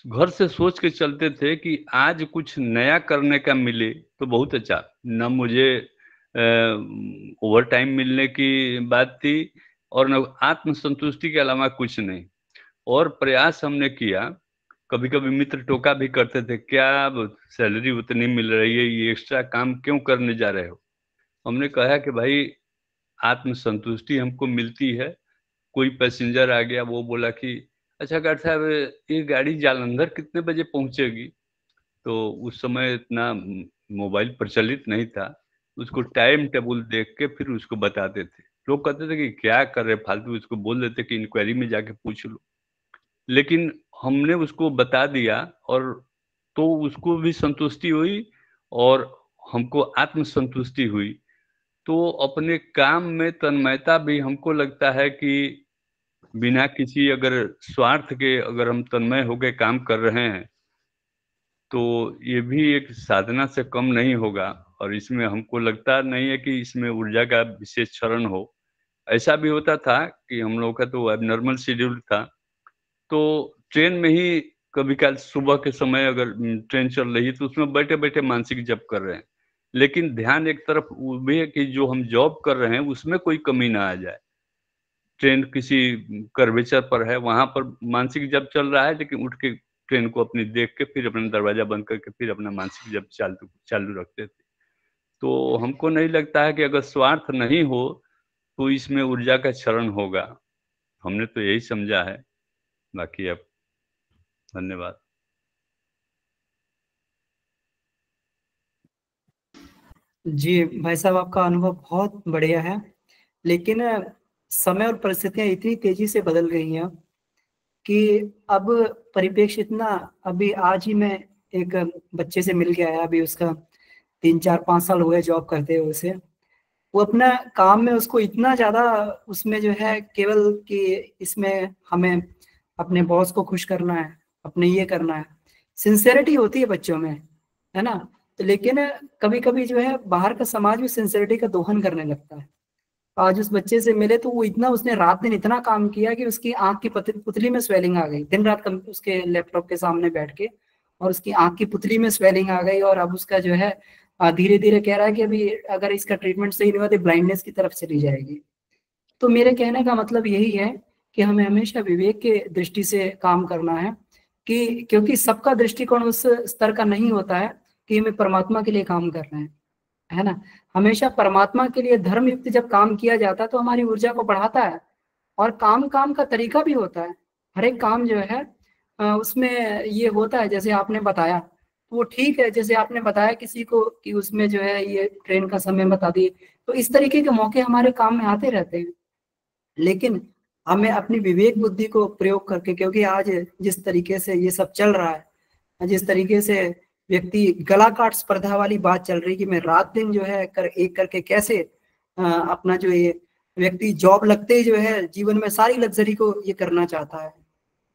घर से सोच के चलते थे कि आज कुछ नया करने का मिले तो बहुत अच्छा। न मुझे ओवर टाइम मिलने की बात थी और न आत्मसंतुष्टि के अलावा कुछ नहीं। और प्रयास हमने किया। कभी कभी मित्र टोका भी करते थे, क्या सैलरी उतनी मिल रही है, ये एक्स्ट्रा काम क्यों करने जा रहे हो। हमने कहा कि भाई आत्मसंतुष्टि हमको मिलती है। कोई पैसेंजर आ गया, वो बोला कि अच्छा गार्ड साहब ये गाड़ी जालंधर कितने बजे पहुंचेगी। तो उस समय इतना मोबाइल प्रचलित नहीं था, उसको टाइम टेबल देख के फिर उसको बताते थे। लोग कहते थे कि क्या कर रहे फालतू, उसको बोल देते कि इंक्वायरी में जाके पूछ लो। लेकिन हमने उसको बता दिया और तो उसको भी संतुष्टि हुई और हमको आत्मसंतुष्टि हुई। तो अपने काम में तन्मयता भी हमको लगता है कि बिना किसी अगर स्वार्थ के अगर हम तन्मय होकर काम कर रहे हैं तो ये भी एक साधना से कम नहीं होगा। और इसमें हमको लगता नहीं है कि इसमें ऊर्जा का विशेष क्षरण हो। ऐसा भी होता था कि हम लोग का तो एबनॉर्मल शेड्यूल था, तो ट्रेन में ही कभी कल सुबह के समय अगर ट्रेन चल रही है तो उसमें बैठे बैठे मानसिक जप कर रहे हैं। लेकिन ध्यान एक तरफ वो भी है कि जो हम जॉब कर रहे हैं उसमें कोई कमी ना आ जाए। ट्रेन किसी कर्वेचर पर है, वहां पर मानसिक जप चल रहा है, लेकिन उठ के ट्रेन को अपनी देख के फिर अपना दरवाजा बंद करके फिर अपना मानसिक जप चालू रखते थे। तो हमको नहीं लगता है कि अगर स्वार्थ नहीं हो तो इसमें ऊर्जा का क्षरण होगा। हमने तो यही समझा है। बाकी अब धन्यवाद। जी भाई साहब, आपका अनुभव बहुत बढ़िया है, लेकिन समय और परिस्थितियां इतनी तेजी से बदल गई हैं कि अब परिप्रेक्ष्य इतना, अभी आज ही मैं एक बच्चे से मिल के आया, अभी उसका 3-4-5 साल हुए जॉब करते हुए उसे। वो अपना काम में उसको इतना ज्यादा उसमें जो है केवल कि इसमें हमें अपने बॉस को खुश करना है, अपने ये करना है, सिंसेरिटी होती है बच्चों में, है ना। तो लेकिन कभी कभी जो है बाहर का समाज भी सिंसेरिटी का दोहन करने लगता है। आज उस बच्चे से मिले तो वो इतना, उसने रात दिन इतना काम किया कि उसकी आंख की पुतली में स्वेलिंग आ गई। दिन रात उसके लैपटॉप के सामने बैठ के और उसकी आंख की पुतली में स्वेलिंग आ गई, और अब उसका जो है धीरे धीरे कह रहा है कि अभी अगर इसका ट्रीटमेंट सही नहीं हुआ तो ब्लाइंडनेस की तरफ चली जाएगी। तो मेरे कहने का मतलब यही है कि हमें हमेशा विवेक के दृष्टि से काम करना है, कि क्योंकि सबका दृष्टिकोण उस स्तर का नहीं होता है कि हमें परमात्मा के लिए काम कर रहे हैं, है ना। हमेशा परमात्मा के लिए धर्म युक्त जब काम किया जाता है तो हमारी ऊर्जा को बढ़ाता है, और काम का तरीका भी होता है। हर एक काम जो है उसमें ये होता है, जैसे आपने बताया वो ठीक है, जैसे आपने बताया किसी को कि उसमें जो है ये ट्रेन का समय बता दिए, तो इस तरीके के मौके हमारे काम में आते रहते हैं। लेकिन हमें अपनी विवेक बुद्धि को प्रयोग करके, क्योंकि आज जिस तरीके से ये सब चल रहा है, जिस तरीके से व्यक्ति गला काट स्पर्धा वाली बात चल रही कि मैं रात दिन जो है एक करके कैसे अपना जो ये व्यक्ति जॉब लगते ही जो है जीवन में सारी लग्जरी को ये करना चाहता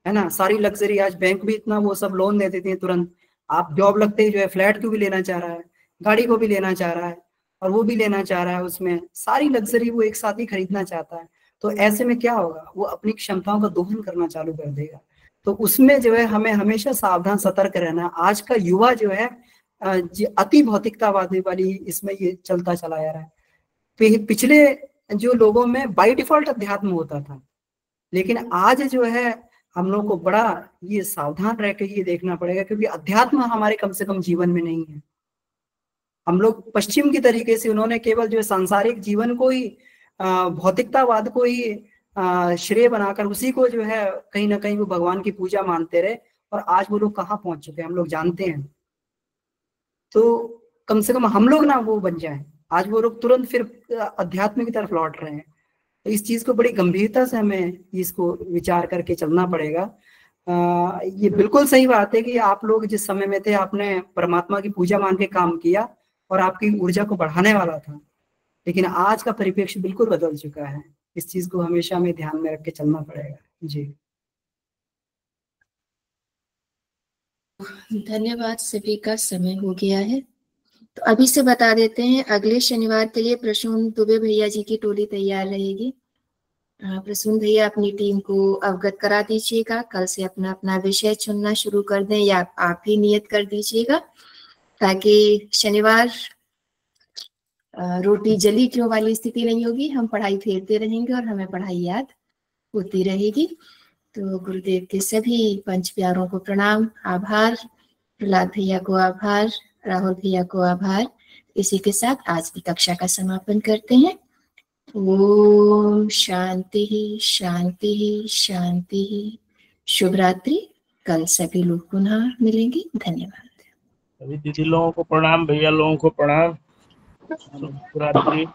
है ना। सारी लग्जरी आज बैंक भी इतना वो सब लोन दे देते हैं तुरंत, आप जॉब लगते ही जो है फ्लैट को भी लेना चाह रहा है, गाड़ी को भी लेना चाह रहा है, और वो भी लेना चाह रहा है, उसमें सारी लग्जरी वो एक साथ ही खरीदना चाहता है। तो ऐसे में क्या होगा, वो अपनी क्षमताओं का दोहन करना चालू कर देगा। तो उसमें जो है हमें हमेशा सावधान सतर्क रहना। आज का युवा जो है अति भौतिकतावादी वाली इसमें ये चलता चला जा रहा है। पिछले जो लोगों में बाय डिफॉल्ट अध्यात्म होता था, लेकिन आज जो है हम लोग को बड़ा ये सावधान रह के ये देखना पड़ेगा, क्योंकि अध्यात्म हमारे कम से कम जीवन में नहीं है। हम लोग पश्चिम की तरीके से उन्होंने केवल जो सांसारिक जीवन को ही भौतिकतावाद को ही श्रेय बनाकर उसी को जो है कहीं ना कहीं वो भगवान की पूजा मानते रहे, और आज वो लोग कहाँ पहुंच चुके हैं हम लोग जानते हैं। तो कम से कम हम लोग ना वो बन जाए, आज वो लोग तुरंत फिर अध्यात्म की तरफ लौट रहे हैं। तो इस चीज को बड़ी गंभीरता से हमें इसको विचार करके चलना पड़ेगा। ये बिल्कुल सही बात है कि आप लोग जिस समय में थे आपने परमात्मा की पूजा मान के काम किया और आपकी ऊर्जा को बढ़ाने वाला था, लेकिन आज का परिप्रेक्ष्य बिल्कुल बदल चुका है। इस चीज को हमेशा हमें ध्यान में रख के चलना पड़ेगा। जी धन्यवाद, सभी का समय हो गया है। तो अभी से बता देते हैं, अगले शनिवार के लिए प्रसून दुबे भैया जी की टोली तैयार रहेगी। प्रसून भैया अपनी टीम को अवगत करा दीजिएगा, कल से अपना अपना विषय चुनना शुरू कर दें, या आप ही नियत कर दीजिएगा, ताकि शनिवार रोटी जली क्यों वाली स्थिति नहीं होगी। हम पढ़ाई फेरते रहेंगे और हमें पढ़ाई याद होती रहेगी। तो गुरुदेव के सभी पंच प्यारों को प्रणाम, आभार, प्रहलाद भैया को आभार, राहुल भैया को आभार। इसी के साथ आज की कक्षा का समापन करते हैं। ओम शांति शांति शांति। शुभ रात्रि। कल सभी लोग पुनः मिलेंगे। धन्यवाद। सभी दीदी लोगों को प्रणाम, भैया लोगों को प्रणाम। शुभ रात्रि।